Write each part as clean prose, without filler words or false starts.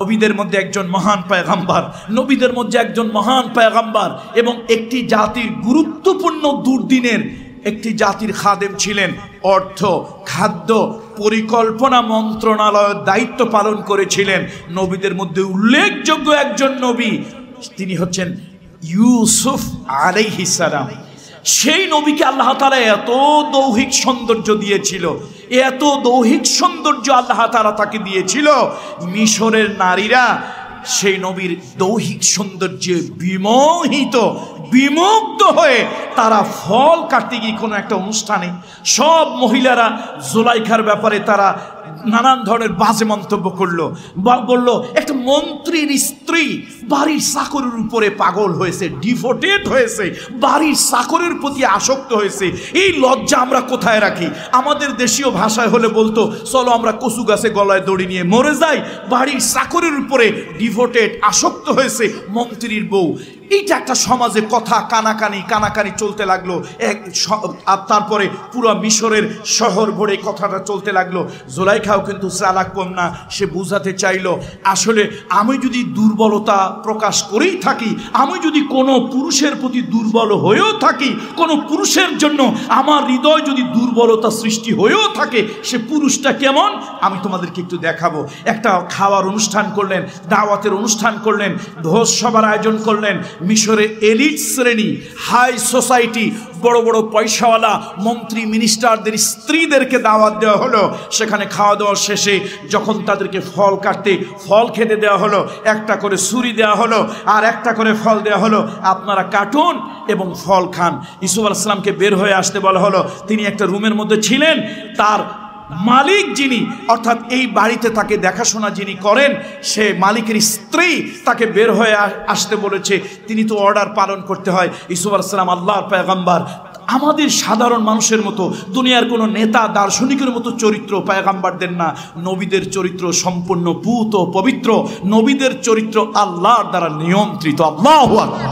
নবীদের মধ্যে একজন মহান পয়গম্বর, নবীদের মধ্যে একজন মহান পয়গম্বর এবং একটি জাতির গুরুত্বপূর্ণ দুর্দিনের একটি জাতির খাদেম ছিলেন। অর্থ, খাদ্য, পরিকল্পনা মন্ত্রণালয়ের দায়িত্ব পালন করেছিলেন। নবীদের মধ্যে উল্লেখযোগ্য একজন নবী, তিনি হচ্ছেন ইউসুফ আলাইহিস সালাম। সেই নবীকে আল্লাহ তাআলা এত দৈহিক সৌন্দর্য দিয়েছিল, এত দৈহিক সৌন্দর্য আল্লাহ তাআলা তাকে দিয়েছিল, মিশরের নারীরা সেই নবীর দৈহিক সৌন্দর্যে বিমুগ্ধ হয়ে তারা ফল কাটতে গিয়ে কোনো একটা অনুষ্ঠানে সব মহিলারা জুলাইখার ব্যাপারে তারা নানান ধরনের বাজে মন্তব্য করলো, বলল একটা মন্ত্রীর স্ত্রী বাড়ির চাকরের উপরে পাগল হয়েছে, ডিভোটেড হয়েছে, বাড়ির চাকরের প্রতি আসক্ত হয়েছে। এই লজ্জা আমরা কোথায় রাখি? আমাদের দেশীয় ভাষায় হলে বলতো চলো আমরা কচু গাছে গলায় দড়ি নিয়ে মরে যাই। বাড়ির চাকরের উপরে ডিভোটেড, আসক্ত হয়েছে মন্ত্রীর বউ। এইটা একটা সমাজে কথা কানাকানি চলতে লাগলো। আর তারপরে পুরো মিশরের শহর ভরে কথাটা চলতে লাগলো। জুলাইখাও কিন্তু চালাক কম না, সে বুঝাতে চাইলো আসলে আমি যদি দুর্বলতা প্রকাশ করেই থাকি, আমি যদি কোনো পুরুষের প্রতি দুর্বল হয়েও থাকি, কোনো পুরুষের জন্য আমার হৃদয় যদি দুর্বলতা সৃষ্টি হয়েও থাকে, সে পুরুষটা কেমন আমি তোমাদেরকে একটু দেখাবো। একটা খাওয়ার অনুষ্ঠান করলেন, দাওয়াতের অনুষ্ঠান করলেন, ভোজ সভার আয়োজন করলেন। মিশরের এলিট শ্রেণী, হাই সোসাইটি, বড় বড় পয়সাওয়ালা মন্ত্রী মিনিস্টারদের স্ত্রীদেরকে দাওয়াত দেওয়া হলো। সেখানে খাওয়া দাওয়া শেষে যখন তাদেরকে ফল কাটতে, ফল খেতে দেওয়া হলো, একটা করে ছুরি দেওয়া হলো আর একটা করে ফল দেওয়া হলো, আপনারা কাটুন এবং ফল খান। ইউসুফ আলাইহিস সালামকে বের হয়ে আসতে বলা হলো। তিনি একটা রুমের মধ্যে ছিলেন। তার মালিক যিনি, অর্থাৎ এই বাড়িতে তাকে দেখাশোনা যিনি করেন, সে মালিকের স্ত্রী তাকে বের হয়ে আসতে বলেছে। তিনি তো অর্ডার পালন করতে হয়। ইউসুফ আলাইহিস সালাম আল্লাহর পয়গম্বর, আমাদের সাধারণ মানুষের মতো, দুনিয়ার কোনো নেতা দার্শনিকের মতো চরিত্র পয়গম্বরদের না। নবীদের চরিত্র সম্পূর্ণ পুত ও পবিত্র। নবীদের চরিত্র আল্লাহর দ্বারা নিয়ন্ত্রিত। আল্লাহু আকবার।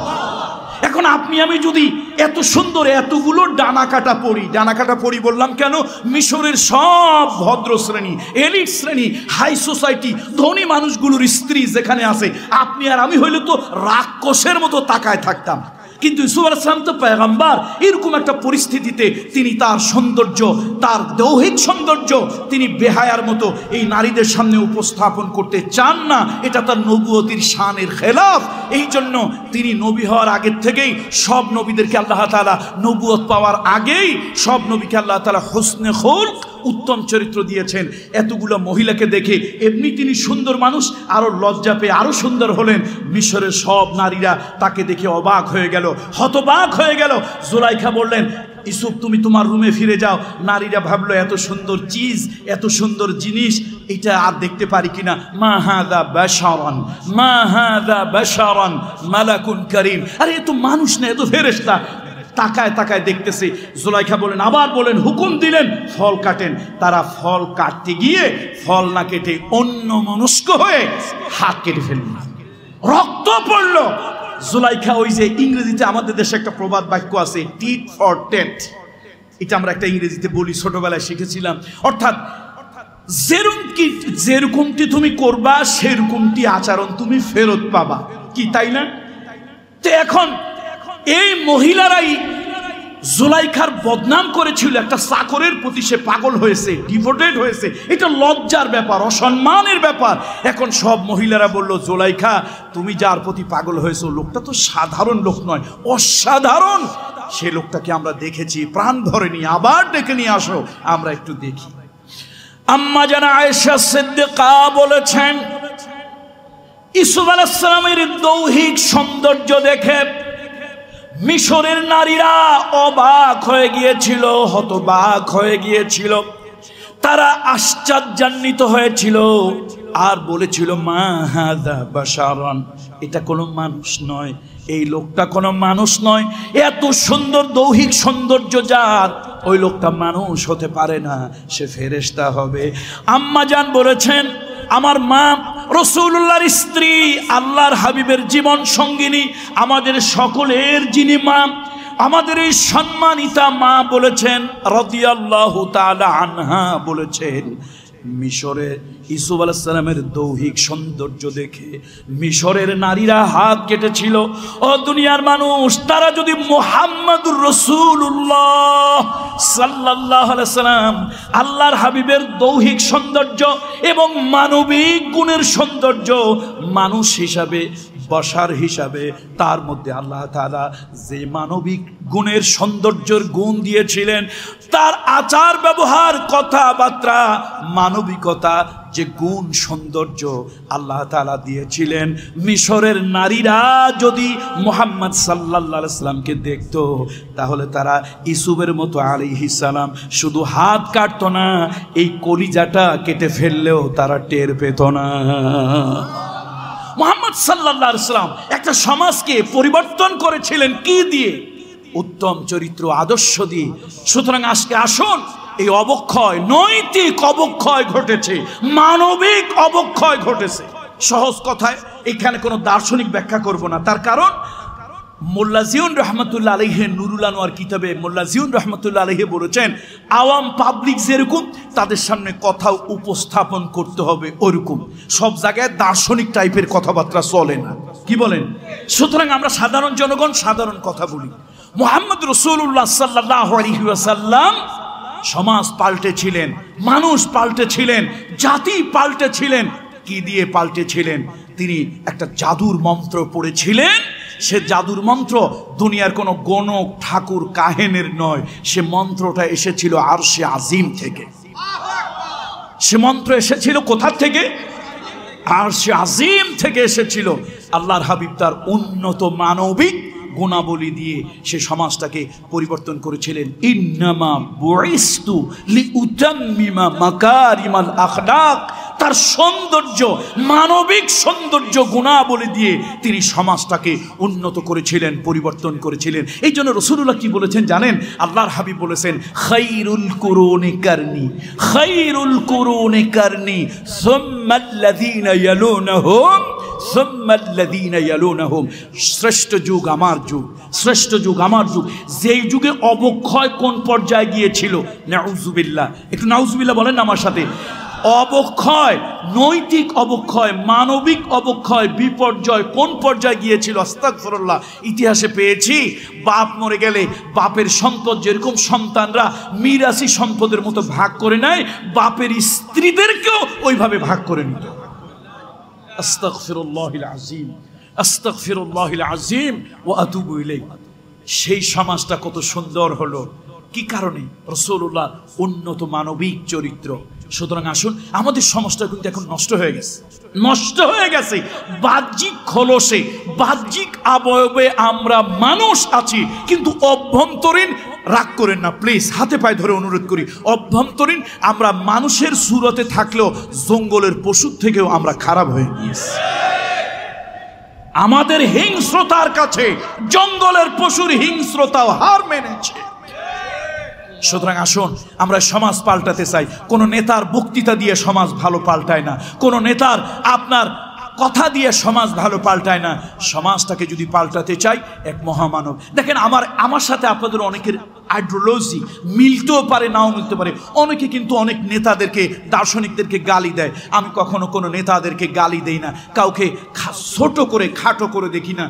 এখন আপনি আমি যদি এত সুন্দর এতগুলো ডানাকাটা পড়ি বললাম কেন? মিশরের সব ভদ্র শ্রেণী, এলিট শ্রেণী, হাই সোসাইটি, ধনী মানুষগুলোর স্ত্রী যেখানে আছে, আপনি আর আমি হইলে তো রাক্ষসের মতো তাকায় থাকতাম। কিন্তু ইউসুফ আলাইহিস সালাম তো পয়গম্বর। এরকম একটা পরিস্থিতিতে তিনি তার সৌন্দর্য, তার দৈহিক সৌন্দর্য তিনি বেহায়ার মতো এই নারীদের সামনে উপস্থাপন করতে চান না। এটা তার নবুয়তির শানের খেলাফ। এই জন্য তিনি নবী হওয়ার আগের থেকেই সব নবীদেরকে আল্লাহ তাআলা, নবুয়ত পাওয়ার আগেই সব নবীকে আল্লাহ তাআলা হুসনে খুলক, উত্তম চরিত্র দিয়েছেন। এতগুলো মহিলাকে দেখে এমনি তিনি সুন্দর মানুষ, আরো লজ্জা পেয়ে আরো সুন্দর হলেন। মিশরের সব নারীরা তাকে দেখে অবাক হয়ে গেল, হতবাক হয়ে গেল। জুলাইখা বললেন, ইউসুফ তুমি তোমার রুমে ফিরে যাও। নারীরা ভাবলো এত সুন্দর চিজ, এত সুন্দর জিনিস, এটা আর দেখতে পারি কিনা। মা হাযা বাশারান, মা হাযা বাশারান মালাকুন কারীম। আরে এ তো মানুষ না, এ তো ফেরেশতা। তাকায় তাকায় দেখতেছে। জুলাইখা বলেন, আবার বলেন, হুকুম দিলেন ফল কাটেন। তারা ফল কাটতে গিয়ে ফল না কেটে অন্য মনস্ক হয়ে হাত কেটে ফেলল, রক্ত পড়ল। জুলাইখা, ওই যে ইংরেজিতে আমাদের দেশে একটা প্রবাদ বাক্য আছে, টিট ফর টেট। এটা আমরা একটা ইংরেজিতে বলি, ছোটবেলায় শিখেছিলাম। অর্থাৎ যেরকমটি তুমি করবা সেরকমটি আচরণ তুমি ফেরত পাবা, কি তাই না? তো এখন এই মহিলারাই জুলাইখার বদনাম করেছিল। একটা চাকরের প্রতি সে পাগল হয়েছে, ডিভোটেড হয়েছে। এটা লজ্জার ব্যাপার, অসম্মানের ব্যাপার। এখন সব মহিলারা বলল, জুলাইখা তুমি যার প্রতি পাগল হয়েছো, লোকটা তো সাধারণ লোক নয়, অসাধারণ। সে লোকটাকে আমরা দেখেছি, প্রাণ ধরেনি, আবার ডেকে নিয়ে আসো, আমরা একটু দেখি। আম্মা জানা আয়েশা সিদ্দিকা বলেছেন, ইউসুফ আলাইহিস সালামের দৈহিক সৌন্দর্য দেখে মিশরের নারীরা অবাক হয়ে গিয়েছিল, হতবাক হয়ে গিয়েছিল। তারা আশ্চর্যান্বিত হয়েছিল আর বলেছিল, মা হাযা বাশারান, এটা কোনো মানুষ নয়, এই লোকটা কোনো মানুষ নয়। এত সুন্দর দৈহিক সৌন্দর্য যার, ওই লোকটা মানুষ হতে পারে না, সে ফেরেশতা হবে। আম্মা জান বলেছেন, আমার মা রাসূলুল্লাহর স্ত্রী, আল্লাহর হাবিবের জীবন সঙ্গিনী, আমাদের সকলের যিনি মা, আমাদের এই সম্মানিতা মা বলেছেন রাদিয়াল্লাহু তাআলা আনহা বলেছেন, মিশরে ইউসুফ আলাইহিস সালামের দৈহিক সৌন্দর্য দেখে মিশরের নারীরা হাত কেটেছিল। ও দুনিয়ার মানুষ, তারা যদি মুহাম্মাদুর রাসূলুল্লাহ সাল্লাল্লাহু আলাইহি সাল্লাম আল্লাহর হাবিবের দৈহিক সৌন্দর্য এবং মানবিক গুণের সৌন্দর্য মানুষ হিসাবে, বশার হিসাবে, তার মধ্যে আল্লাহ তাআলা যে মানবিক গুণের সৌন্দর্যের গুণ দিয়েছিলেন, তার আচার ব্যবহার, কথাবার্তা, মানবিকতা, যে গুণ সৌন্দর্য আল্লাহ তাআলা দিয়েছিলেন, মিশরের নারীরা যদি মুহাম্মদ সাল্লাল্লাহু আলাইহি সাল্লামকে দেখত, তাহলে তারা ইউসুফের মতো আলাইহিস সালাম শুধু হাত কাটতো না, এই কলিজাটা কেটে ফেললেও তারা টের পেত না। মুহাম্মদ সাল্লাল্লাহু আলাইহি সাল্লাম একটা সমাজকে পরিবর্তন করেছিলেন কি দিয়ে? উত্তম চরিত্র, আদর্শ দিয়ে। সুতরাং আজকে আসুন, এই অবক্ষয়, নৈতিক অবক্ষয় ঘটেছে, মানবিক অবক্ষয় ঘটেছে। সহজ কথায় এখানে কোনো দার্শনিক ব্যাখ্যা করব না, তার কারণ মোল্লা জিয়ুন রহমতুল্লাহ আলাইহি নুরুল আনোয়ার কিতাবে মোল্লা জিয়ুন রহমতুল্লাহ আলাইহি বলেছেন, আওয়াম পাবলিক যেরকম তাদের সামনে কথা উপস্থাপন করতে হবে ওরকম, সব জায়গায় দার্শনিক টাইপের কথাবার্তা চলে না। কি বলেন? সুতরাং আমরা সাধারণ জনগণ সাধারণ কথা বলি। মুহাম্মদ রাসূলুল্লাহ সাল্লাল্লাহু আলাইহি ওয়াসাল্লাম সমাজ পাল্টেছিলেন, মানুষ পাল্টেছিলেন, জাতি পাল্টেছিলেন। কি দিয়ে পাল্টেছিলেন? তিনি একটা জাদুর মন্ত্র পড়েছিলেন। সে জাদুর মন্ত্র দুনিয়ার কোনো গণক ঠাকুর কাহেনের নয়, সে মন্ত্রটা এসেছিল আরশে আজিম থেকে। সে মন্ত্র এসেছিল কোথা থেকে? আরশে আজিম থেকে এসেছিল। আল্লাহর হাবিব তার উন্নত মানবিক গুণাবলী দিয়ে সে সমাজটাকে পরিবর্তন করেছিলেন। ইন্নামা বুইস্তু লিউতাম্মিমা মাকারিমাল আখলাক। তার সৌন্দর্য, মানবিক সৌন্দর্য গুণাবলী দিয়ে তিনি সমাজটাকে উন্নত করেছিলেন, পরিবর্তন করেছিলেন। এই জন্য রাসূলুল্লাহ কি বলেছেন জানেন? আল্লাহর হাবিব বলেছেন, খায়রুল কুরুনি কারনি, খায়রুল কুরুনি কারনি সুম্মাল্লাযীনা ইয়ালুনাহুম সুম্মাল্লাযীনা ইয়ালুনাহুম। শ্রেষ্ঠ যুগ আমার যুগ, শ্রেষ্ঠ যুগ আমার যুগ। যেই যুগে অবক্ষয় কোন পর্যায়ে গিয়েছিল, নাউযুবিল্লাহ, একটু নাউযুবিল্লাহ বলেন আমার সাথে। অবক্ষয়, নৈতিক অবক্ষয়, মানবিক অবক্ষয়, বিপর্যয় কোন পর্যায়ে গিয়েছিল? আস্তাগফিরুল্লাহ। ইতিহাসে পেয়েছি, বাপ মরে গেলে বাপের সম্পদ যেরকম সন্তানরা মিরাসি সম্পদের মতো ভাগ করে নেয়, বাপের স্ত্রীদেরকেও ওইভাবে ভাগ করে নিত। আস্তাগফিরুল্লাহিল আযীম, আস্তাগফিরুল্লাহিল আযীম ওয়া আতুবু ইলাইহি। সেই সমাজটা কত সুন্দর হলো, কি কারণে? রাসূলুল্লাহ উন্নত মানবিক চরিত্র। সুতরাং আসুন, আমাদের সমাজটা কিন্তু এখন নষ্ট হয়ে গেছে, নষ্ট হয়ে গেছে। বাহ্যিক খোলসে, বাহ্যিক অবয়বে আমরা মানুষ আছি, কিন্তু অভ্যন্তরীণ, রাগ করেন না প্লিজ, হাতে পায়ে ধরে অনুরোধ করি, অভ্যন্তরীণ আমরা মানুষের সুরতে থাকলেও জঙ্গলের পশুর থেকেও আমরা খারাপ হয়ে গিয়েছি। আমাদের হিংস্রতার কাছে জঙ্গলের পশুর হিংস্রতাও হার মেনেছে। সুতরাং আসুন, আমরা সমাজ পাল্টাতে চাই। কোন নেতার বক্তৃতা দিয়ে সমাজ ভালো পাল্টায় না, কোন নেতার আপনার কথা দিয়ে সমাজ ভালো পাল্টায় না। সমাজটাকে যদি পাল্টাতে চাই, এক মহামানব। দেখেন, আমার সাথে আপনাদের অনেকের আইডিওলজি মিলতেও পারে, নাও মিলতে পারে। অনেকে কিন্তু অনেক নেতাদেরকে, দার্শনিকদেরকে গালি দেয়। আমি কখনো কোনো নেতাদেরকে গালি দেই না, কাউকে ছোট করে, খাটো করে দেখি না।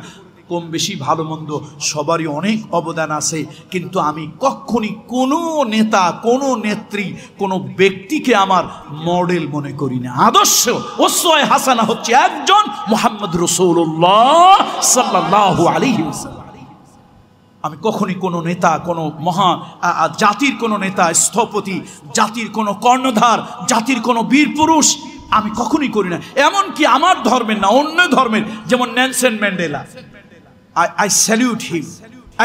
কম বেশি ভালো মন্দ সবারই অনেক অবদান আছে, কিন্তু আমি কখনই কোনো নেতা, কোনো নেত্রী, কোনো ব্যক্তিকে আমার মডেল মনে করি না। আদর্শ, ওসওয়ায়ে হাসানা হচ্ছে একজন মুহাম্মদ রাসূলুল্লাহ সাল্লাল্লাহু আলাইহি ওয়াসাল্লাম। আমি কখনই কোনো নেতা, কোনো জাতির কোনো নেতা, স্থপতি, জাতির কোনো কর্ণধার, জাতির কোনো বীর পুরুষ আমি কখনই করি না। এমনকি আমার ধর্মের না, অন্য ধর্মের, যেমন Nelson Mandela, I salute him,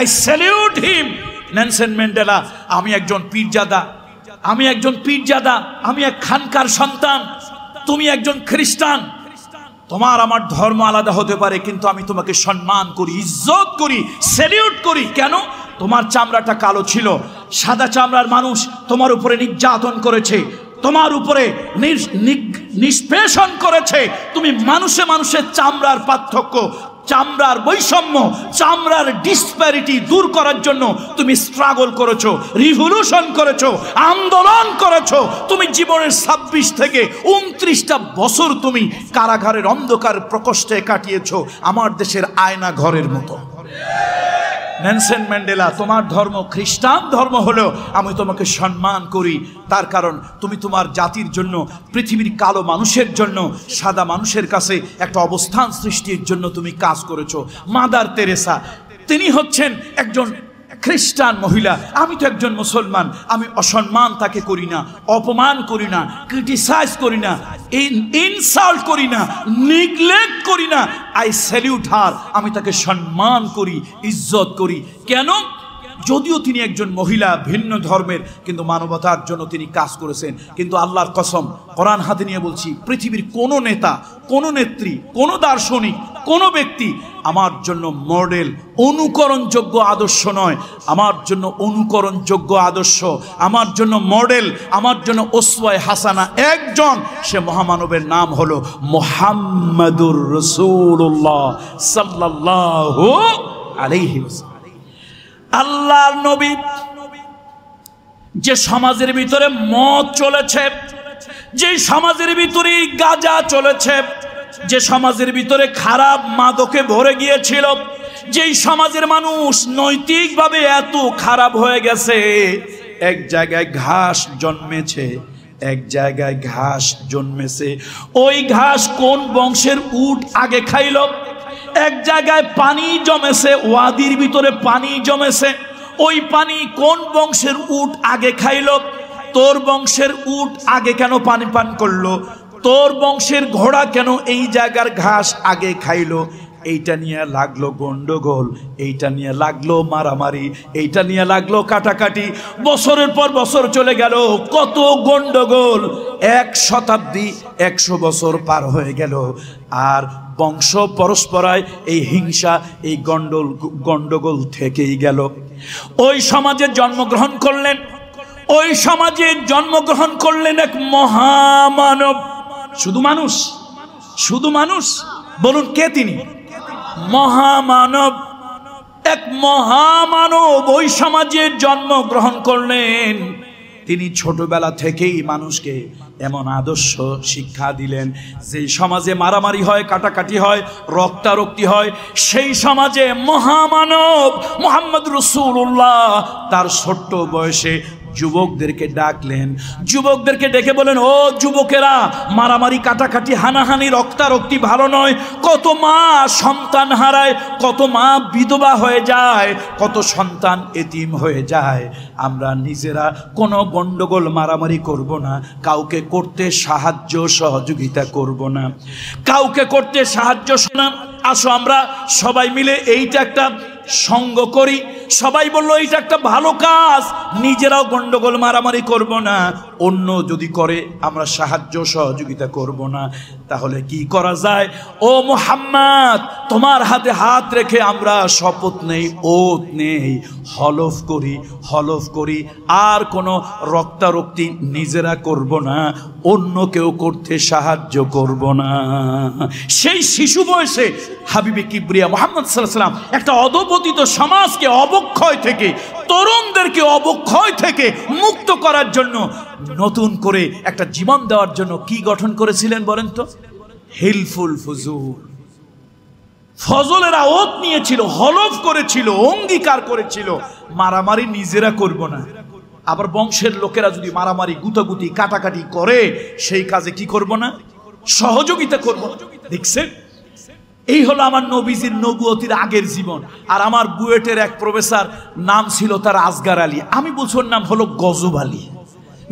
I salute him, Nelson Mandela. আমি একজন পীরজাদা, আমি একজন পীরজাদা, আমি এক খানকার সন্তান, তুমি একজন খ্রিস্টান। তোমার আমার ধর্ম আলাদা হতে পারে, কিন্তু আমি তোমাকে সম্মান করি, ইজ্জত করি, স্যালিউট করি। কেন? তোমার চামড়াটা কালো ছিল, সাদা চামড়ার মানুষ তোমার উপরে নির্যাতন করেছে, তোমার উপরে নিষ্পেষণ করেছে। তুমি মানুষে মানুষের চামড়ার পার্থক্য চামড়ার বৈষম্য, চামড়ার ডিসপ্যারিটি দূর করার জন্য তুমি স্ট্রাগল করেছো, রিভলিউশন করেছো, আন্দোলন করেছো। তুমি জীবনের 26 থেকে 29টা বছর তুমি কারাগারের অন্ধকার প্রকোষ্ঠে কাটিয়েছো, আমার দেশের আয়না ঘরের মতো। নেলসন ম্যান্ডেলা, তোমার ধর্ম খ্রিস্টান ধর্ম হলেও আমি তোমাকে সম্মান করি, তার কারণ তুমি তোমার জাতির জন্য, পৃথিবীর কালো মানুষের জন্য, সাদা মানুষের কাছে একটা অবস্থান সৃষ্টির জন্য তুমি কাজ করেছো। মাদার তেরেসা, তিনি হচ্ছেন একজন খ্রিস্টান মহিলা, আমি তো একজন মুসলমান, আমি অসম্মান তাকে করি না, অপমান করি না, ক্রিটিসাইজ করি না, ইনসাল্ট করি না, নিগলেক্ট করি না। আই স্যালিউট হার, আমি তাকে সম্মান করি, ইজ্জত করি। কেন? যদিও তিনি একজন মহিলা, ভিন্ন ধর্মের, কিন্তু মানবতার জন্য তিনি কাজ করেছেন। কিন্তু আল্লাহর কসম, কোরআন হাতে নিয়ে বলছি, পৃথিবীর কোনো নেতা, কোনো নেত্রী, কোনো দার্শনিক, কোনো ব্যক্তি আমার জন্য মডেল, অনুকরণযোগ্য আদর্শ নয়। আমার জন্য অনুকরণযোগ্য আদর্শ, আমার জন্য মডেল, আমার জন্য উসওয়ায়ে হাসানা একজন, সে মহামানবের নাম হলো মুহাম্মাদুর রাসূলুল্লাহ সাল্লাল্লাহু আলাইহি ওয়াসাল্লাম। আল্লাহর নবী, যে সমাজের ভিতরে মদ চলেছে, যে সমাজের ভিতরে গাঁজা চলেছে, যে সমাজের ভিতরে খারাপ মাদকে ভরে গিয়েছিল, যেই সমাজের মানুষ নৈতিকভাবে এত খারাপ হয়ে গেছে, এক জায়গায় ঘাস জন্মেছে, এক জায়গায় ঘাস জন্মেছে। ওই ঘাস কোন বংশের উট আগে খাইল? এক জায়গায় পানি জমেছে, ওয়াদির ভিতরে পানি জমেছে, ওই পানি কোন বংশের উট আগে খাইল? তোর বংশের উট আগে কেন পানি পান করলো? তোর বংশের ঘোড়া কেন এই জায়গার ঘাস আগে খাইলো? এইটা নিয়ে লাগলো গন্ডগোল, এইটা নিয়ে লাগলো মারামারি, এইটা নিয়ে লাগলো কাটাকাটি। বছরের পর বছর চলে গেল, কত গন্ডগোল, 1 শতাব্দী, 100 বছর পার হয়ে গেল, আর বংশ পরস্পরায় এই হিংসা, এই গন্ডগোল থেকেই গেল। ওই সমাজে জন্মগ্রহণ করলেন, ওই সমাজে জন্মগ্রহণ করলেন এক মহামানব। শুধু মানুষ, শুধু মানুষ, বলুন কে তিনি? মহামানব, এক মহামানব ওই সমাজে জন্মগ্রহণ করলেন। তিনি ছোটবেলা থেকেই মানুষকে এমন আদর্শ শিক্ষা দিলেন, যে সমাজে মারামারি হয়, কাটাকাটি হয়, রক্তারক্তি হয়, সেই সমাজে মহামানব মুহাম্মদ রাসূলুল্লাহ তার ছোট্ট বয়সে যুবকদেরকে ডাকলেন। যুবকদেরকে ডেকে বলেন, ও যুবকেরা, মারামারি, কাটাকাটি, হানাহানি, রক্তারক্তি ভালো নয়। কত মা সন্তান হারায়, কত মা বিধবা হয়ে যায়, কত সন্তান এতিম হয়ে যায়। আমরা নিজেরা কোনো গন্ডগোল, মারামারি করব না, কাউকে করতে সাহায্য সহযোগিতা করব না, কাউকে করতে সাহায্য শোনা। আসো আমরা সবাই মিলে এইটা একটা সঙ্গ করি। সবাই বলল এইটা একটা ভালো কাজ, নিজেরাও গন্ডগোল মারামারি করব না, অন্য যদি করে আমরা সাহায্য সহযোগিতা করব না। তাহলে কি করা যায়? ও মুহাম্মদ, তোমার হাতে হাত রেখে আমরা শপথ নেই, ওত নেই, হলফ করি, হলফ করি, আর কোনো রক্তারক্তি নিজেরা করব না, অন্য কেউ করতে সাহায্য করব না। সেই শিশু বয়সে হাবিবে কিবরিয়া মুহাম্মদ সাল্লাল্লাহু আলাইহি ওয়াসাল্লাম একটা অধপতিত সমাজকে, অবক্ষয় থেকে, তরুণদেরকে অবক্ষয় থেকে মুক্ত করার জন্য, নতুন করে একটা জীবন দেওয়ার জন্য কি গঠন করেছিলেন বলেন তো? হিলফুল ফুজুল। ফজলেরা ওত নিয়েছিল, হলফ করেছিল, অঙ্গীকার করেছিল, মারামারি নিজেরা করব না। আবার বংশের লোকেরা যদি মারামারি, গুতাগুতি, কাটাকাটি করে, সেই কাজে কি করব না? সহযোগিতা করব। দেখছেন, এই হলো আমার নবীজির নবুয়তির আগের জীবন। আর আমার বুয়েটের এক প্রফেসর, নাম ছিল তার আসগার আলী, আমি বলছি ওর নাম হলো গজব আলী,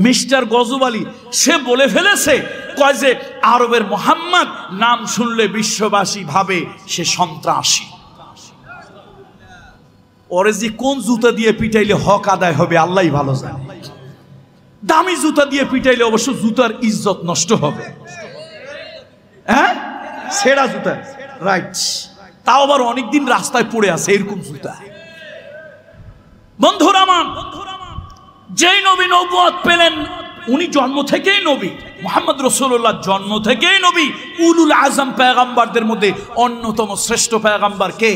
মিস্টার গজব আলী। সে বলে ফেলেছে, কয় যে আরবের মোহাম্মদ নাম শুনলে বিশ্ববাসী ভাবে সে সন্ত্রাসী। ওরে যে কোন জুতা দিয়ে পিটাইলে হক আদায় হবে আল্লাহই ভালো জানে। দামি জুতা দিয়ে পিটাইলে অবশ্য জুতার ইজ্জত নষ্ট হবে, হ্যাঁ, ছেঁড়া জুতা, রাইট, তাও আবার অনেকদিন রাস্তায় পড়ে আছে এরকম জুতা। বন্ধুরা আমার, যেই নবী নবুয়ত পেলেন, উনি জন্ম থেকেই নবী, মুহাম্মদ রাসূলুল্লাহ জন্ম থেকেই নবী। উলুল আযম পয়গম্বরদের মধ্যে অন্যতম শ্রেষ্ঠ পয়গম্বর কে?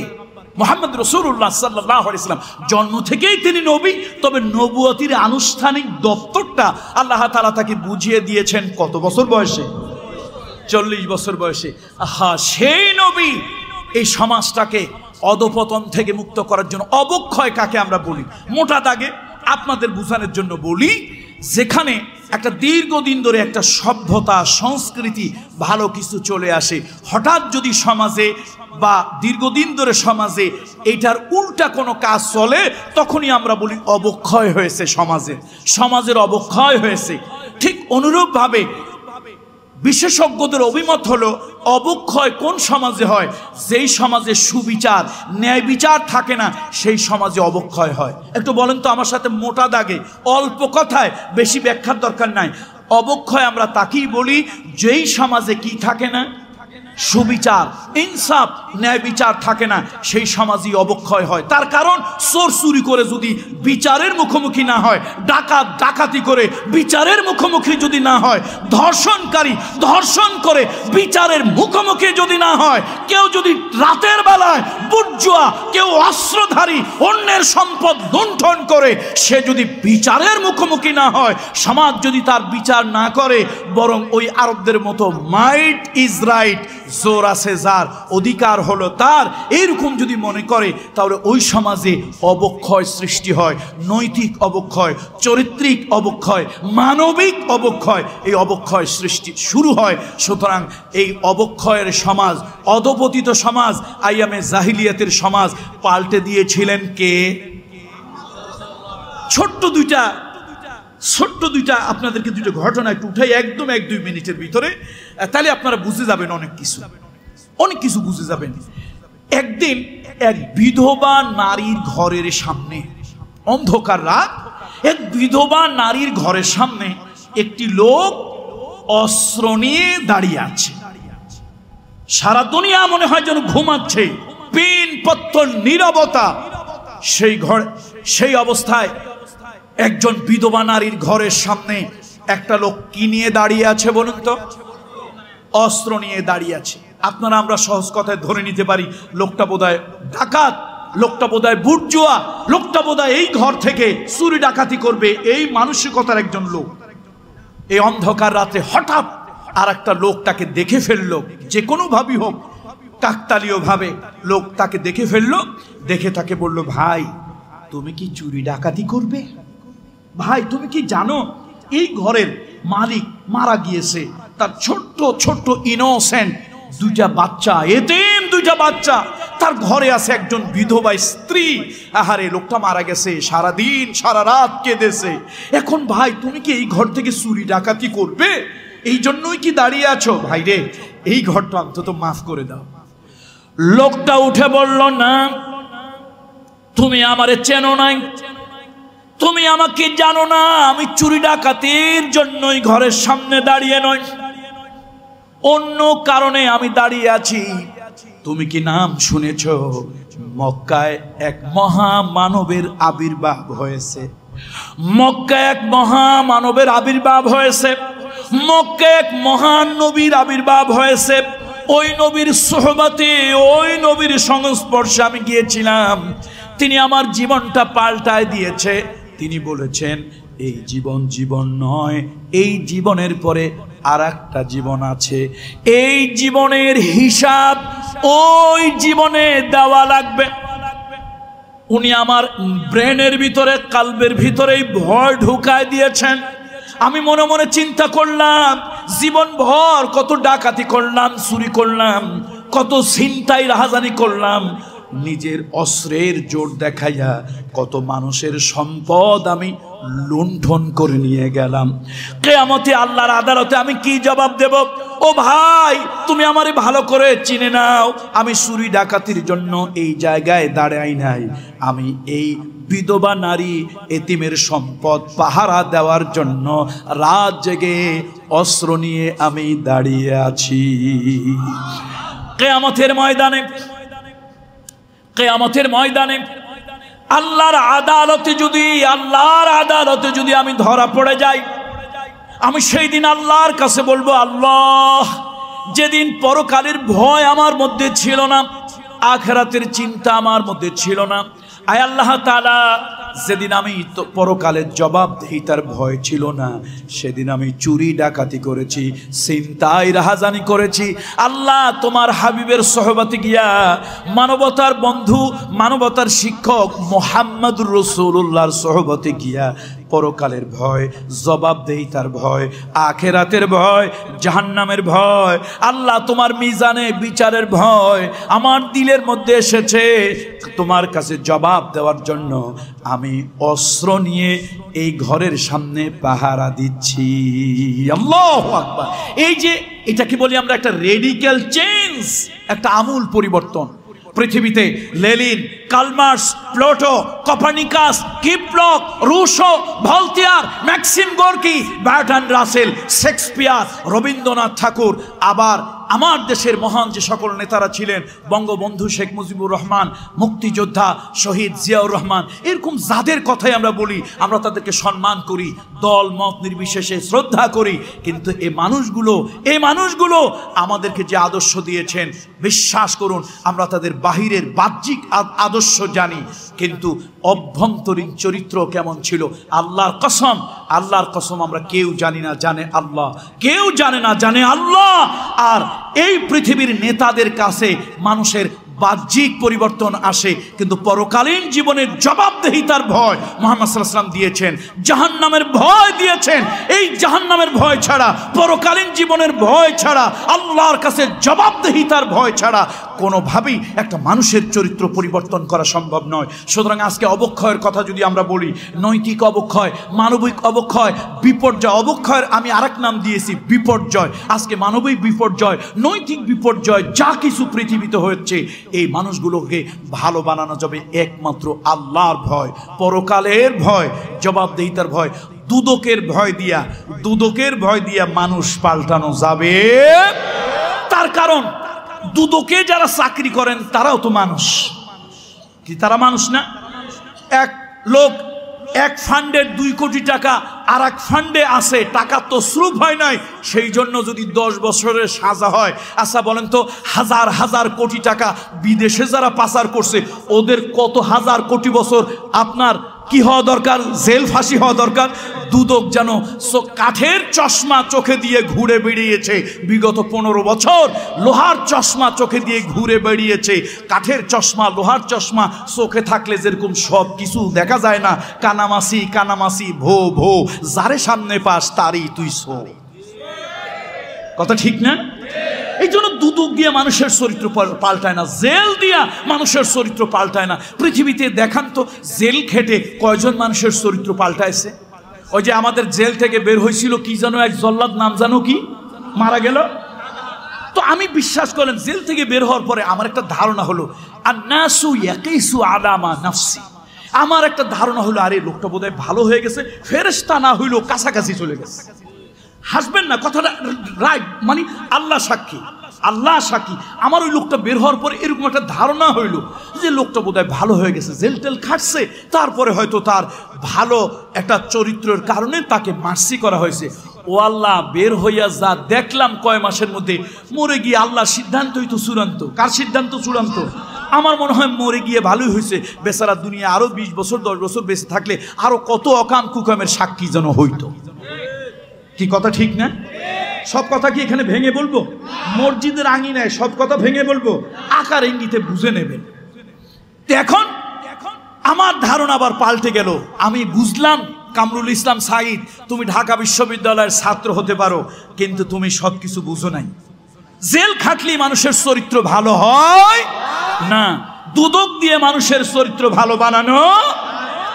মুহাম্মদ রাসূলুল্লাহ সাল্লাল্লাহু আলাইহি ওয়াসাল্লাম। জন্ম থেকেই তিনি নবী। তবে নবুয়তির আনুষ্ঠানিক দপ্তরটা আল্লাহ তাআলা তাকে বুঝিয়ে দিয়েছেন কত বছর বয়সে? 40 বছর বয়সে। আহা, সেই নবী এই সমাজটাকে অধপতন থেকে মুক্ত করার জন্য, অবক্ষয় কাকে আমরা বলি, মোটা দাগে আপনাদের বোঝানোর জন্য বলি, যেখানে একটা দীর্ঘদিন ধরে একটা সভ্যতা সংস্কৃতি ভালো কিছু চলে আসে, হঠাৎ যদি সমাজে বা দীর্ঘদিন ধরে সমাজে এইটার উল্টা কোনো কাজ চলে, তখনই আমরা বলি অবক্ষয় হয়েছে, সমাজের অবক্ষয় হয়েছে। ঠিক অনুরূপভাবে বিশেষজ্ঞদের অভিমত হলো অবক্ষয় কোন সমাজে হয়? যেই সমাজে সুবিচার ন্যায় বিচার থাকে না, সেই সমাজে অবক্ষয় হয়। একটু বলেন তো আমার সাথে মোটা দাগে, অল্প কথায়, বেশি ব্যাখ্যার দরকার নাই। অবক্ষয় আমরা তাকেই বলি যেই সমাজে কি থাকে না, সুবিচার, ইনসাফ, ন্যায় বিচার থাকে না, সেই সমাজই অবক্ষয় হয়। তার কারণ চোর চুরি করে যদি বিচারের মুখোমুখি না হয়, ডাকাত ডাকাতি করে বিচারের মুখোমুখি যদি না হয়, ধর্ষণকারী ধর্ষণ করে বিচারের মুখোমুখি যদি না হয়, কেউ যদি রাতের বেলায় বুর্জুয়া, কেউ অস্ত্রধারী অন্যের সম্পদ লুণ্ঠন করে সে যদি বিচারের মুখোমুখি না হয়, সমাজ যদি তার বিচার না করে, বরং ওই আরবদের মতো মাইট ইজ রাইট, জোর আছে যার, অধিকার হলো তার, এইরকম যদি মনে করে, তাহলে ওই সমাজে অবক্ষয় সৃষ্টি হয়। নৈতিক অবক্ষয়, চরিত্রিক অবক্ষয়, মানবিক অবক্ষয়, এই অবক্ষয় সৃষ্টি শুরু হয়। সুতরাং এই অবক্ষয়ের সমাজ, অধপতিত সমাজ, আইয়ামে জাহিলিয়াতের সমাজ পাল্টে দিয়েছিলেন কে? ছোট্ট দুইটা আপনাদেরকে দুইটা ঘটনা একটু উঠাই, একদম 1-2 মিনিটের ভিতরে, তাহলে আপনারা বুঝে যাবেন অনেক কিছু বুঝে যাবেন। একদিন এক বিধবা নারীর ঘরের সামনে, অন্ধকার রাত, এক বিধবা নারীর ঘরের সামনে একটি লোক অস্ত্র নিয়ে দাঁড়িয়ে আছে। সারা দুনিয়া মনে হয় যেন ঘুমাচ্ছে, পিন পত্তর নীরবতা। সেই অবস্থায় একজন বিধবা নারীর ঘরের সামনে একটা লোক কি নিয়ে দাঁড়িয়ে আছে বলুন তো? অস্ত্র নিয়ে দাঁড়িয়ে আছে। আপনারা আমরা সহজ কথায় ধরে নিতে পারি লোকটা বোধহয় ডাকাত, লোকটা বোধহয় বুর্জুয়া, লোকটা বোধহয় এই ঘর থেকে চুরি ডাকাতি করবে, এই মানসিকতার একজন লোক। এই অন্ধকার রাতে হঠাৎ আর একটা লোক তাকে দেখে ফেললো, যে কোনো ভাবেই হোক, কাকতালীয় ভাবে লোক তাকে দেখে ফেললো। দেখে তাকে বলল, ভাই তুমি কি চুরি ডাকাতি করবে? ভাই তুমি কি জানো এই ঘরের মালিক মারা গিয়েছে, তার ছোট্ট ছোট্ট ইনোসেন্ট 2টা বাচ্চা, এতিম 2টা বাচ্চা, তার ঘরে আছে একজন বিধবা স্ত্রী। আহারে, লোকটা মারা গেছে, সারাদিন সারা রাত কেঁদেছে। এখন ভাই তুমি কি এই ঘর থেকে চুরি ডাকাতি করবে? এই জন্যই কি দাঁড়িয়ে আছো? ভাই রে, এই ঘরটা অন্তত মাফ করে দাও। লোকটা উঠে বলল, না, তুমি আমারে চেনো নাই, তুমি আমাকে জানো না, আমি চুরি ডাকাতির জন্যই ঘরের সামনে দাঁড়িয়ে নয়, অন্য কারণে আমি দাঁড়িয়ে আছি। তুমি কি নাম শুনেছ? মক্কায় এক মহামানবের আবির্ভাব হয়েছে, মক্কায় এক মহামানবের আবির্ভাব হয়েছে, মক্কায় এক মহান নবীর আবির্ভাব হয়েছে। ওই নবীর সোহবতে, ওই নবীর সংস্পর্শে আমি গিয়েছিলাম, তিনি আমার জীবনটা পাল্টায় দিয়েছে। তিনি বলেছেন, এই জীবন জীবন নয়, এই জীবনের পরে আর একটা জীবন আছে, এই জীবনের হিসাব ওই জীবনে দেওয়া লাগবে। উনি আমার ব্রেনের ভিতরে, কালবের ভিতরেই ভয় ঢুকায় দিয়েছেন। আমি মনে মনে চিন্তা করলাম, জীবন ভর কত ডাকাতি করলাম, চুরি করলাম, কত ছিনতাই রাহাজানি করলাম, নিজের অস্ত্রের জোর দেখাইয়া কত মানুষের সম্পদ আমি লুণ্ঠন করে নিয়ে গেলাম। কিয়ামতে আল্লাহর আদালতে আমি কি জবাব দেব? ও ভাই, তুমি আমারে ভালো করে চিনে নাও, আমি চুরি ডাকাতির জন্য এই জায়গায় দাঁড়াই নাই, আমি এই বিধবা নারী এতিমের সম্পদ পাহারা দেওয়ার জন্য রাত জেগে অস্ত্র নিয়ে আমি দাঁড়িয়ে আছি। কিয়ামতের ময়দানে আল্লাহর আদালতে যদি আমি ধরা পড়ে যাই, আমি সেই দিন আল্লাহর কাছে বলবো, আল্লাহ, যেদিন পরকালের ভয় আমার মধ্যে ছিল না, আখিরাতের চিন্তা আমার মধ্যে ছিল না, আয় আল্লাহ তাআলা, যেদিন আমি পরকালের জবাবদিহিতার ভয় ছিল না, সেদিন আমি চুরি ডাকাতি করেছি, ছিনতাই রাহাজানি করেছি। আল্লাহ, তোমার হাবিবের সোহবতে গিয়া, মানবতার বন্ধু, মানবতার শিক্ষক মুহাম্মদুর রাসূলুল্লাহর সোহবতে গিয়া পরকালের ভয়, জবাবদিহিতার ভয়, আখিরাতের ভয়, জাহান্নামের ভয়, আল্লাহ তোমার মিজানে বিচারের ভয় আমার দিলের মধ্যে এসেছে। তোমার কাছে জবাব দেওয়ার জন্য আমি অস্ত্র নিয়ে এই ঘরের সামনে পাহারা দিচ্ছি। আল্লাহু আকবার। এই যে এটাকে বলি আমরা একটা রেডিক্যাল চেঞ্জ, একটা আমূল পরিবর্তন। পৃথিবীতে Lenin, Karl, Plato, Copernicus, Kepler, Rousseau, Voltaire, Maxim Gorky, Bertrand Russell, Shakespeare, Rabindranath Tagore, আবার আমার দেশের মহান যে সকল নেতারা ছিলেন, বঙ্গবন্ধু শেখ মুজিবুর রহমান, মুক্তিযোদ্ধা শহীদ জিয়াউর রহমান, এরকম যাদের কথাই আমরা বলি, আমরা তাদেরকে সম্মান করি, দল মত নির্বিশেষে শ্রদ্ধা করি। কিন্তু এই মানুষগুলো আমাদেরকে যে আদর্শ দিয়েছেন, বিশ্বাস করুন আমরা তাদের বাহিরের বাহ্যিক আদর্শ জানি, কিন্তু অভ্যন্তরীণ চরিত্র কেমন ছিল আল্লাহর কসম আমরা কেউ জানি না, জানে আল্লাহ। কেউ জানে না, জানে আল্লাহ। আর এই পৃথিবীর নেতাদের কাছে মানুষের বাহ্যিক পরিবর্তন আসে, কিন্তু পরকালীন জীবনের জবাবদিহিতার ভয় মুহাম্মদ সাল্লাল্লাহু আলাইহি ওয়াসাল্লাম দিয়েছেন, জাহান্নামের ভয় দিয়েছেন। এই জাহান্নামের ভয় ছাড়া, পরকালীন জীবনের ভয় ছাড়া, আল্লাহর কাছে জবাবদিহিতার ভয় ছাড়া কোনোভাবেই একটা মানুষের চরিত্র পরিবর্তন করা সম্ভব নয়। সুতরাং আজকে অবক্ষয়ের কথা যদি আমরা বলি, নৈতিক অবক্ষয়, মানবিক অবক্ষয়, অবক্ষয়ের আমি আরেক নাম দিয়েছি বিপর্যয়। আজকে মানবিক বিপর্যয়, নৈতিক বিপর্যয়, যা কিছু পৃথিবীতে হচ্ছে, এই মানুষগুলোকে ভালো বানানো যাবে একমাত্র আল্লাহর ভয়, পরকালের ভয়, জবাবদিহিতার ভয়। দুদকের ভয় দিয়া মানুষ পাল্টানো যাবে। তার কারণ দুদকে যারা চাকরি করেন তারাও তো মানুষ। কি তারা মানুষ না? এক লোক এক ফান্ডের 2 কোটি টাকা আর এক ফান্ডে আছে, টাকা তো স্রুপ হয় নাই, সেই জন্য যদি 10 বছরের সাজা হয়, আচ্ছা বলেন তো, হাজার হাজার কোটি টাকা বিদেশে যারা পাচার করছে, ওদের কত হাজার কোটি বছর আপনার কি হওয়া দরকার? জেল ফাঁসি হওয়া দরকার। দুদক যেন কাঠের চশমা চোখে দিয়ে ঘুরে বেরিয়েছে বিগত 15 বছর, লোহার চশমা চোখে দিয়ে ঘুরে বেরিয়েছে। কাঠের চশমা, লোহার চশমা চোখে থাকলে যেরকম সব কিছু দেখা যায় না, কানামাসি ভো ভো, যারে সামনে পাস তারই তুই সো। কথা ঠিক না? এই জন্য দুদক দিয়ে মানুষের চরিত্র পাল্টায় না, জেল দিয়া মানুষের চরিত্র পাল্টায় না। পৃথিবীতে দেখান তো জেল খেটে কয়জন মানুষের চরিত্র পাল্টাইছে? ওই যে আমাদের জেল থেকে বের হয়েছিল কি যেন এক জল্লাদ, নাম জানো কি, মারা গেল। তো আমি বিশ্বাস করেন, জেল থেকে বের হওয়ার পরে আমার একটা ধারণা হলো, আন্নাসু ইয়াকিসু আলামা নাফসি, আমার একটা ধারণা হলো, আরে লোকটা বোধহয় ভালো হয়ে গেছে, ফেরেশতা না হইলো কাছাকাছি চলে গেছে। হাসবেন না, কথাটা রাইট, মানে আল্লাহ সাক্ষী, আমার ওই লোকটা বের হওয়ার পরে এরকম একটা ধারণা হইল যে লোকটা বোধহয় ভালো হয়ে গেছে, জেল টেল খাটছে, তারপরে হয়তো তার ভালো একটা চরিত্রের কারণে তাকে মার্সি করা হয়েছে। ও আল্লাহ, বের হইয়া যা দেখলাম কয় মাসের মধ্যে, মরে গিয়ে আল্লাহর সিদ্ধান্তই তো চূড়ান্ত। কার সিদ্ধান্ত চূড়ান্ত? আমার মনে হয় মরে গিয়ে ভালোই হয়েছে, বেচারা দুনিয়া আরো 20 বছর 10 বছর বেঁচে থাকলে আরো কত অকাম কুকামের সাক্ষী যেন হইতো। কি কথা ঠিক না? সব কথা কি এখানে ভেঙে বলবো? মসজিদের আঙিনায় সব কথা ভেঙে বলবো? আকার ইঙ্গিতে বুঝে নেবেন। এখন আমার ধারণা আবার পাল্টে গেল। আমি বুঝলাম কামরুল ইসলাম সাঈদ, তুমি ঢাকা বিশ্ববিদ্যালয়ের ছাত্র হতে পারো, কিন্তু তুমি সবকিছু বুঝো নাই। জেল খাটলি মানুষের চরিত্র ভালো হয় না, দুদক দিয়ে মানুষের চরিত্র ভালো বানানো,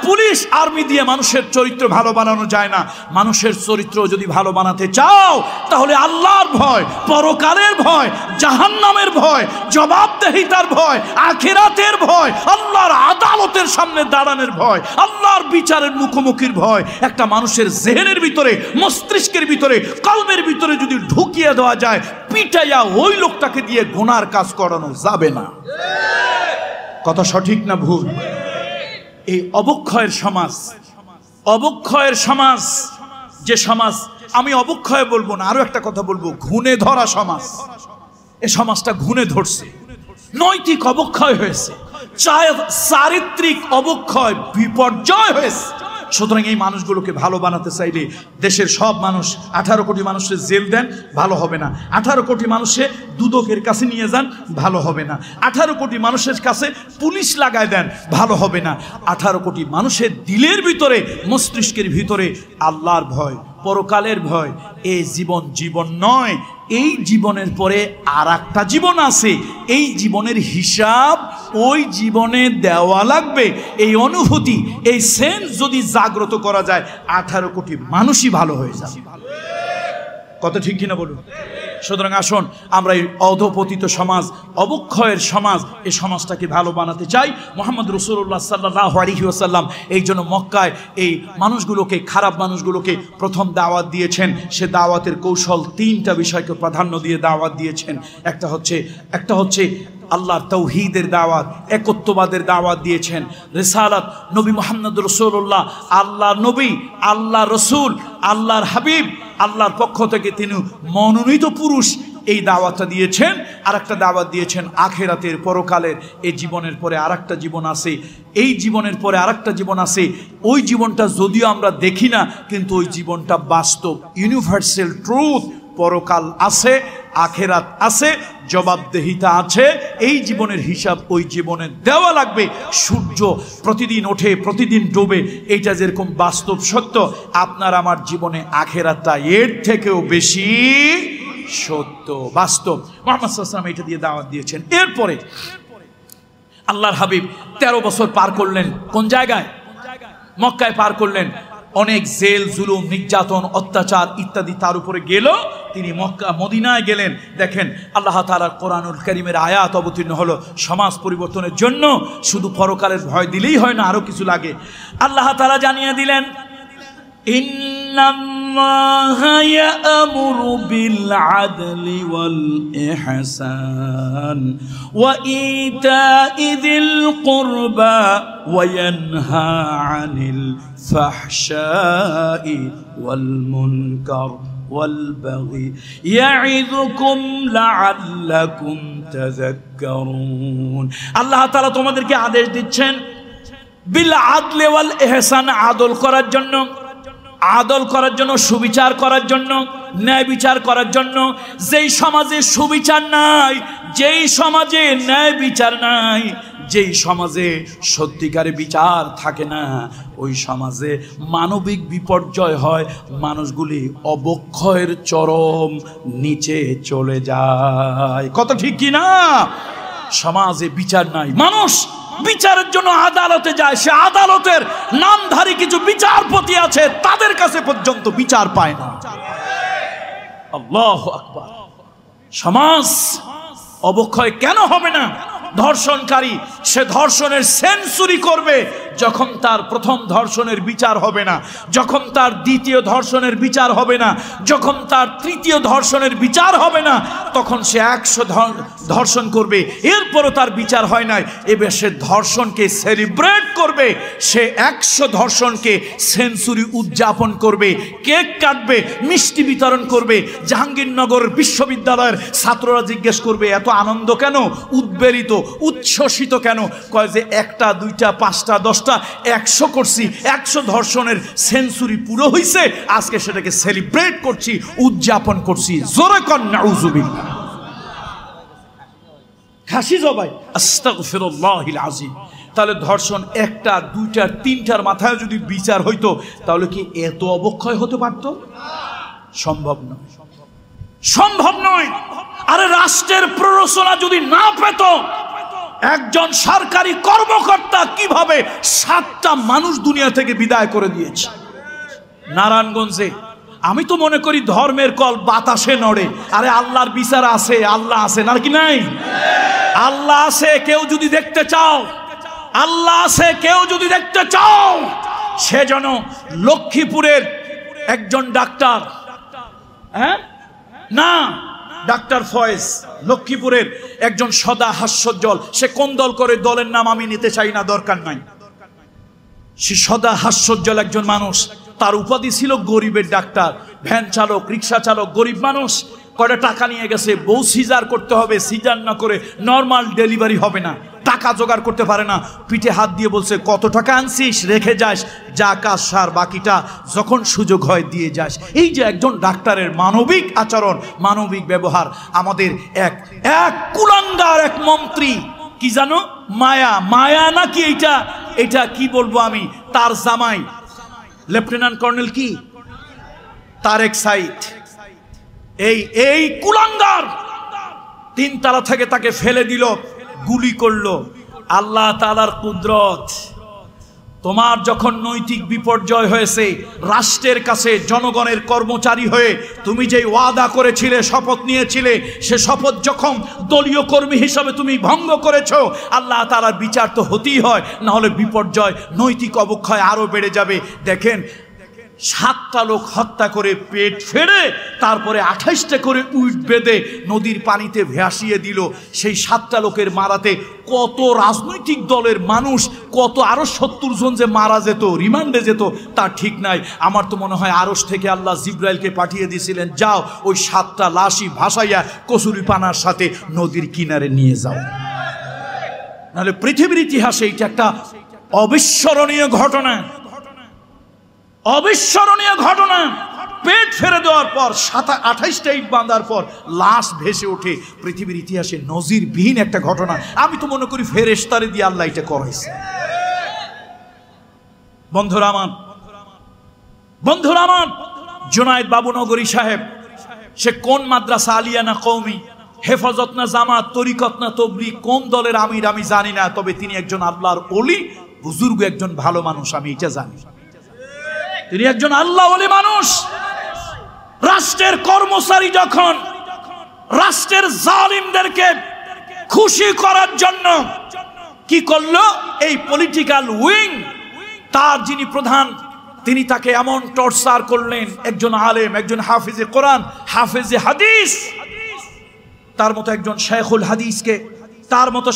পুলিশ আর্মি দিয়ে মানুষের চরিত্র ভালো বানানো যায় না। মানুষের চরিত্র যদি ভালো বানাতে চাও, তাহলে আল্লাহর ভয়, পরকালের ভয়, জাহান্নামের ভয়, জবাবদিহিতার ভয়, আখিরাতের ভয়, আল্লাহর আদালতের সামনে দাঁড়ানোর ভয়, আল্লাহর বিচারের মুখোমুখির ভয় একটা মানুষের জেহেনের ভিতরে, মস্তিষ্কের ভিতরে, কলবের ভিতরে যদি ঢুকিয়ে দেওয়া যায়, পিটাইয়া ওই লোকটাকে দিয়ে গুনার কাজ করানো যাবে না। কথা সঠিক না ভুল? এই অবক্ষয়ের সমাজ, যে সমাজ আমি অবক্ষয় বলবো না, আরো একটা কথা বলবো, ঘুণে ধরা সমাজ। এ সমাজটা ঘুণে ধরছে, নৈতিক অবক্ষয় হয়েছে, চারিত্রিক অবক্ষয়, বিপর্যয় হয়েছে। সুতরাং এই মানুষগুলোকে ভালো বানাতে চাইলে দেশের সব মানুষ, 18 কোটি মানুষের জেল দেন, ভালো হবে না। 18 কোটি মানুষে দুদকের কাছে নিয়ে যান, ভালো হবে না। 18 কোটি মানুষের কাছে পুলিশ লাগায় দেন, ভালো হবে না। 18 কোটি মানুষের দিলের ভিতরে, মস্তিষ্কের ভিতরে আল্লাহর ভয়, পরকালের ভয়। এই জীবন জীবন নয়, এই জীবনের পরে আর একটা জীবন আছে। এই জীবনের হিসাব ওই জীবনে দেওয়া লাগবে। এই অনুভূতি, এই সেন্স যদি জাগ্রত করা যায়, 18 কোটি মানুষই ভালো হয়ে যাবে। কত ঠিক কিনা বলুন? সুতরাং আসুন আমরা এই অধপতিত সমাজ, অবক্ষয়ের সমাজ, এই সমাজটাকে ভালো বানাতে চাই। মুহাম্মদ রাসূলুল্লাহ সাল্লাল্লাহু আলাইহি ওয়াসাল্লাম এই জন্য মক্কায় এই মানুষগুলোকে, খারাপ মানুষগুলোকে প্রথম দাওয়াত দিয়েছেন। সে দাওয়াতের কৌশল 3টা বিষয়কে প্রাধান্য দিয়ে দাওয়াত দিয়েছেন। একটা হচ্ছে আল্লাহর তাওহীদের দাওয়াত, একত্ববাদের দাওয়াত দিয়েছেন। রিসালাত, নবী মুহাম্মদ রাসূলুল্লাহ আল্লাহর নবী, আল্লাহর রাসূল, আল্লাহর হাবিব, আল্লাহর পক্ষ থেকে তিনি মনোনীত পুরুষ, এই দাওয়াতটা দিয়েছেন। আর একটা দাওয়াত দিয়েছেন আখিরাতের, পরকালের। এই জীবনের পরে আরেকটা জীবন আছে, এই জীবনের পরে আরেকটা জীবন আছে। ওই জীবনটা যদিও আমরা দেখি না, কিন্তু ওই জীবনটা বাস্তব, ইউনিভার্সাল ট্রুথ। পরকাল আছে, আখিরাত আছে, জবাবদেহিতা আছে। এই জীবনের হিসাব ওই জীবনে দেওয়া লাগবে। সূর্য প্রতিদিন ওঠে, প্রতিদিন ডোবে, এইটা যেরকম বাস্তব সত্য, আপনার আমার জীবনে আখিরাতটা এর থেকেও বেশি সত্য, বাস্তব। মুহাম্মদ সাল্লাল্লাহু আলাইহি ওয়াসাল্লাম এটা দিয়ে দাওয়াত দিয়েছেন। এরপরে আল্লাহর হাবিব 13 বছর পার করলেন। কোন জায়গায়? মক্কায় পার করলেন। অনেক জেল, জুলুম, নির্যাতন, অত্যাচার ইত্যাদি তার উপরে গেল। তিনি মক্কা, মদিনায় গেলেন। দেখেন আল্লাহ তাআলার কোরআনুল কারীমের আয়াত অবতীর্ণ হলো সমাজ পরিবর্তনের জন্য। শুধু পরকালের ভয় দিলেই হয় না, আরো কিছু লাগে। আল্লাহ তাআলা জানিয়ে দিলেন, ইন্নাল্লাহা ইয়া'মুরু বিল আদলি ওয়াল ইহসান ওয়া ইতা'i যিল কুরবা ওয়া ইয়ানহা আনিল ফাহশাই ওয়াল মুনকার ওয়াল বাগি ইয়া'ইযুকুম লা'আল্লাকুম তাযাক্কারুন। আল্লাহ তাআলা তোমাদেরকে আদেশ দিচ্ছেন বিল আদলি ওয়াল ইহসান, আদল করার জন্য, আদল করার জন্য, সুবিচার করার জন্য, ন্যায় বিচার করার জন্য। যেই সমাজে সুবিচার নাই, যেই সমাজে ন্যায় বিচার নাই, যেই সমাজে সত্যিকারে বিচার থাকে না, ওই সমাজে মানবিক বিপর্যয় হয়। মানুষগুলি অবক্ষয়ের চরম নিচে চলে যায়। কত ঠিক কি না? সমাজে বিচার নাই, মানুষ বিচারের জন্য আদালতে যায়। সে আদালতের নামধারী কিছু বিচারপতি আছে, তাদের কাছে পর্যন্ত বিচার পায় না। আল্লাহু আকবার। সমাজ অবক্ষয় কেন হবে না? ধর্ষণকারী সে ধর্ষণের সেঞ্চুরি করবে যখন তার প্রথম ধর্ষণের বিচার হবে না, যখন তার দ্বিতীয় ধর্ষণের বিচার হবে না, যখন তার তৃতীয় ধর্ষণের বিচার হবে না, তখন সে 100 ধর্ষণ করবে, এরপরও তার বিচার হয় নাই। এবার সে ধর্ষণকে সেলিব্রেট করবে, সে 100 ধর্ষণকে সেঞ্চুরি উদযাপন করবে, কেক কাটবে, মিষ্টি বিতরণ করবে। জাহাঙ্গীরনগর বিশ্ববিদ্যালয়ের ছাত্ররা জিজ্ঞেস করবে, এত আনন্দ কেন, উদ্বেলিত, উচ্ছ্বসিত কেন? কয় যে 1টা 2টা 5টা 10টা 100 করছি, 100 ধর্ষণের সেঞ্চুরি পুরো হইছে, আজকে সেটাকে সেলিব্রেট করছি, উদযাপন করছি। জোরে কর নাউজুবিল্লাহ। খাসি জবাই, আস্তাগফিরুল্লাহিল আযীম। তাহলে ধর্ষণ 1টা 2টা 3টার মাথায় যদি বিচার হইতো, তাহলে কি এত অবক্ষয় হতে পারত? সম্ভব নয়, সম্ভব নয়। আরে রাষ্ট্রের প্ররোচনা যদি না পেত, একজন সরকারি কর্মকর্তা কিভাবে 7টা মানুষ দুনিয়া থেকে বিদায় করে দিয়েছে। নারায়ণগঞ্জে আমি তো মনে করি ধর্মের কল বাতাসে নড়ে। আরে আল্লাহর বিচার আছে, আল্লাহ আছে নাকি নাই? আল্লাহ আছে। কেউ যদি দেখতে চাও, আল্লাহ আছে। কেউ যদি দেখতে চাও, সেজন্য লক্ষ্মীপুরের একজন ডাক্তার, হ্যাঁ না, ডাক্তার ফয়েজ, লক্ষ্মীপুরের একজন সদা হাস্যোজ্জ্বল, সে কোন দল করে, দলের নাম আমি নিতে চাই না, দরকার নাই। সে সদা হাস্যোজ্জ্বল একজন মানুষ, তার উপাধি ছিল গরিবের ডাক্তার। ভ্যান চালক, রিক্সা চালক, গরিব মানুষ, কয়টা টাকা নিয়ে গেছে, বউ সিজার করতে হবে, সিজার না করে নর্মাল ডেলিভারি হবে না, টাকা জোগাড় করতে পারে না, পিঠে হাত দিয়ে বলছে কত টাকা আনছিস, রেখে যাস, যা কাজ সার, বাকিটা যখন সুযোগ হয় দিয়ে যাস। এই যে একজন ডাক্তারের মানবিক আচরণ, মানবিক ব্যবহার। আমাদের এক কুলাঙ্গার এক মন্ত্রী, কি জানো, মায়া নাকি এটা কি বলবো আমি, তার জামাই লেফটেন্যান্ট কর্নেল কি তারেক সাইদ, এই কুলাঙ্গার 3 তলা থেকে তাকে ফেলে দিল, গুলি করলো। আল্লাহ তাআলার কুদরত। তোমার যখন নৈতিক বিপর্যয় হয়েছে, রাষ্ট্রের কাছে জনগণের কর্মচারী হয়ে তুমি যে ওয়াদা করেছিলে, শপথ নিয়েছিলে, সে শপথ যখন দলীয় কর্মী হিসাবে তুমি ভঙ্গ করেছো, আল্লাহ তাআলার বিচার তো হতেই হয়, না হলে বিপর্যয়, নৈতিক অবক্ষয় আরো বেড়ে যাবে। দেখেন 7টা লোক হত্যা করে পেট ফেড়ে তারপরে 28টা করে উট বেঁধে নদীর পানিতে ভাসিয়ে দিল। সেই 7টা লোকের মারাতে কত রাজনৈতিক দলের মানুষ, কত আরো 70 জন যে মারা যেত, রিমান্ডে যেত, তা ঠিক নাই। আমার তো মনে হয় আরশ থেকে আল্লাহ জিব্রাইলকে পাঠিয়ে দিয়েছিলেন, যাও ওই 7টা লাশই ভাসাইয়া কচুরি পানার সাথে নদীর কিনারে নিয়ে যাও। নাহলে পৃথিবীর ইতিহাসে এটা একটা অবিস্মরণীয় ঘটনা, অবিস্মরণীয় ঘটনা। পেট ফেরে দেওয়ার পর 28টা ইট বাঁধার পর লাশ ভেসে ওঠে, পৃথিবীর ইতিহাসে নজিরবিহীন একটা ঘটনা। আমি তো মনে করি ফেরেশতারে দিয়ে আল্লাহ এটা করাইছে। বন্ধুরা আমার, জুনায়েদ বাবুনগরী সাহেব, সে কোন মাদ্রাসা, আলিয়া না কওমি, হেফাজত না জামাত, তরিকত না তবলিগ, কোন দলের আমির আমি জানি না, তবে তিনি একজন আল্লাহর ওলি, বুজুর্গ, একজন ভালো মানুষ, আমি এটা জানি। তিনি একজন আল্লাহ ওলি মানুষ। রাষ্ট্রের কর্মচারী যখন রাষ্ট্রের জালিমদেরকে খুশি করার জন্য কি করলো, এই পলিটিক্যাল উইং, তার যিনি প্রধান, তিনি তাকে এমন টর্চার করলেন, একজন আলেম, একজন হাফিজে কোরআন, হাফিজে হাদিস, তার মতো একজন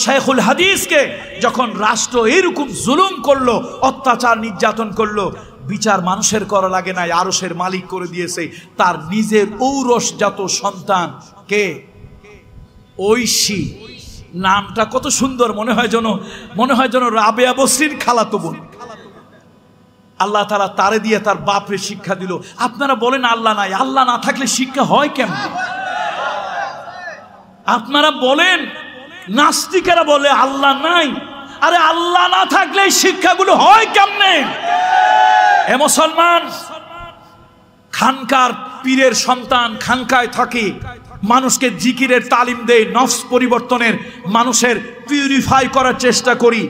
শাইখুল হাদিসকে যখন রাষ্ট্র এরকম জুলুম করলো, অত্যাচার নির্যাতন করলো, বিচার মানুষের করা লাগে না, আরশের মালিক করে দিয়েছে। তার নিজের ঔরসজাত সন্তান কে, ঐশী, নামটা কত সুন্দর, মনে হয় যেন রাবেয়া বসরির খালাতো বোন। আল্লাহ তাআলা তারে দিয়ে তার বাপরে শিক্ষা দিল। আপনারা বলেন আল্লাহ নাই, আল্লাহ না থাকলে শিক্ষা হয় কেমন? আপনারা বলেন, নাস্তিকেরা বলে আল্লাহ নাই, আরে আল্লাহ না থাকলে শিক্ষাগুলো হয় কেমনে? এ মুসলমান, খানকার পীরের সন্তান খানকায় থাকে, মানুষকে জিকিরের তালিম দেয়, নফস পরিবর্তনের, মানুষের পিউরিফাই করার চেষ্টা করি।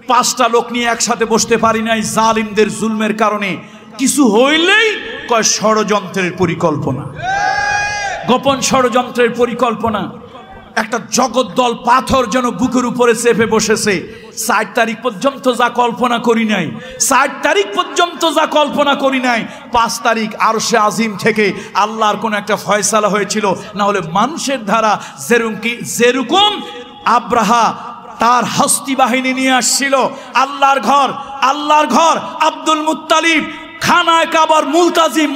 5টা লোক নিয়ে একসাথে বসতে পারি নাই, জালিমদের জুলমের কারণে। কিছু হইলেই কয় ষড়যন্ত্রের পরিকল্পনা, গোপন ষড়যন্ত্রের পরিকল্পনা। একটা জগদ্দল পাথর যেন বুকের উপরে চেপে বসেছে। 4 তারিখ পর্যন্ত যা কল্পনা করি নাই, 4 তারিখ পর্যন্ত যা কল্পনা করি নাই, 5 তারিখ আরশে আজিম থেকে আল্লাহর কোন একটা ফয়সালা হয়েছিল। না হলে মানুষের ধারা যেরকম আব্রাহা তার হস্তি বাহিনী নিয়ে আসছিল, আল্লাহর ঘর আব্দুল মুত্তালিব খানায় কাবার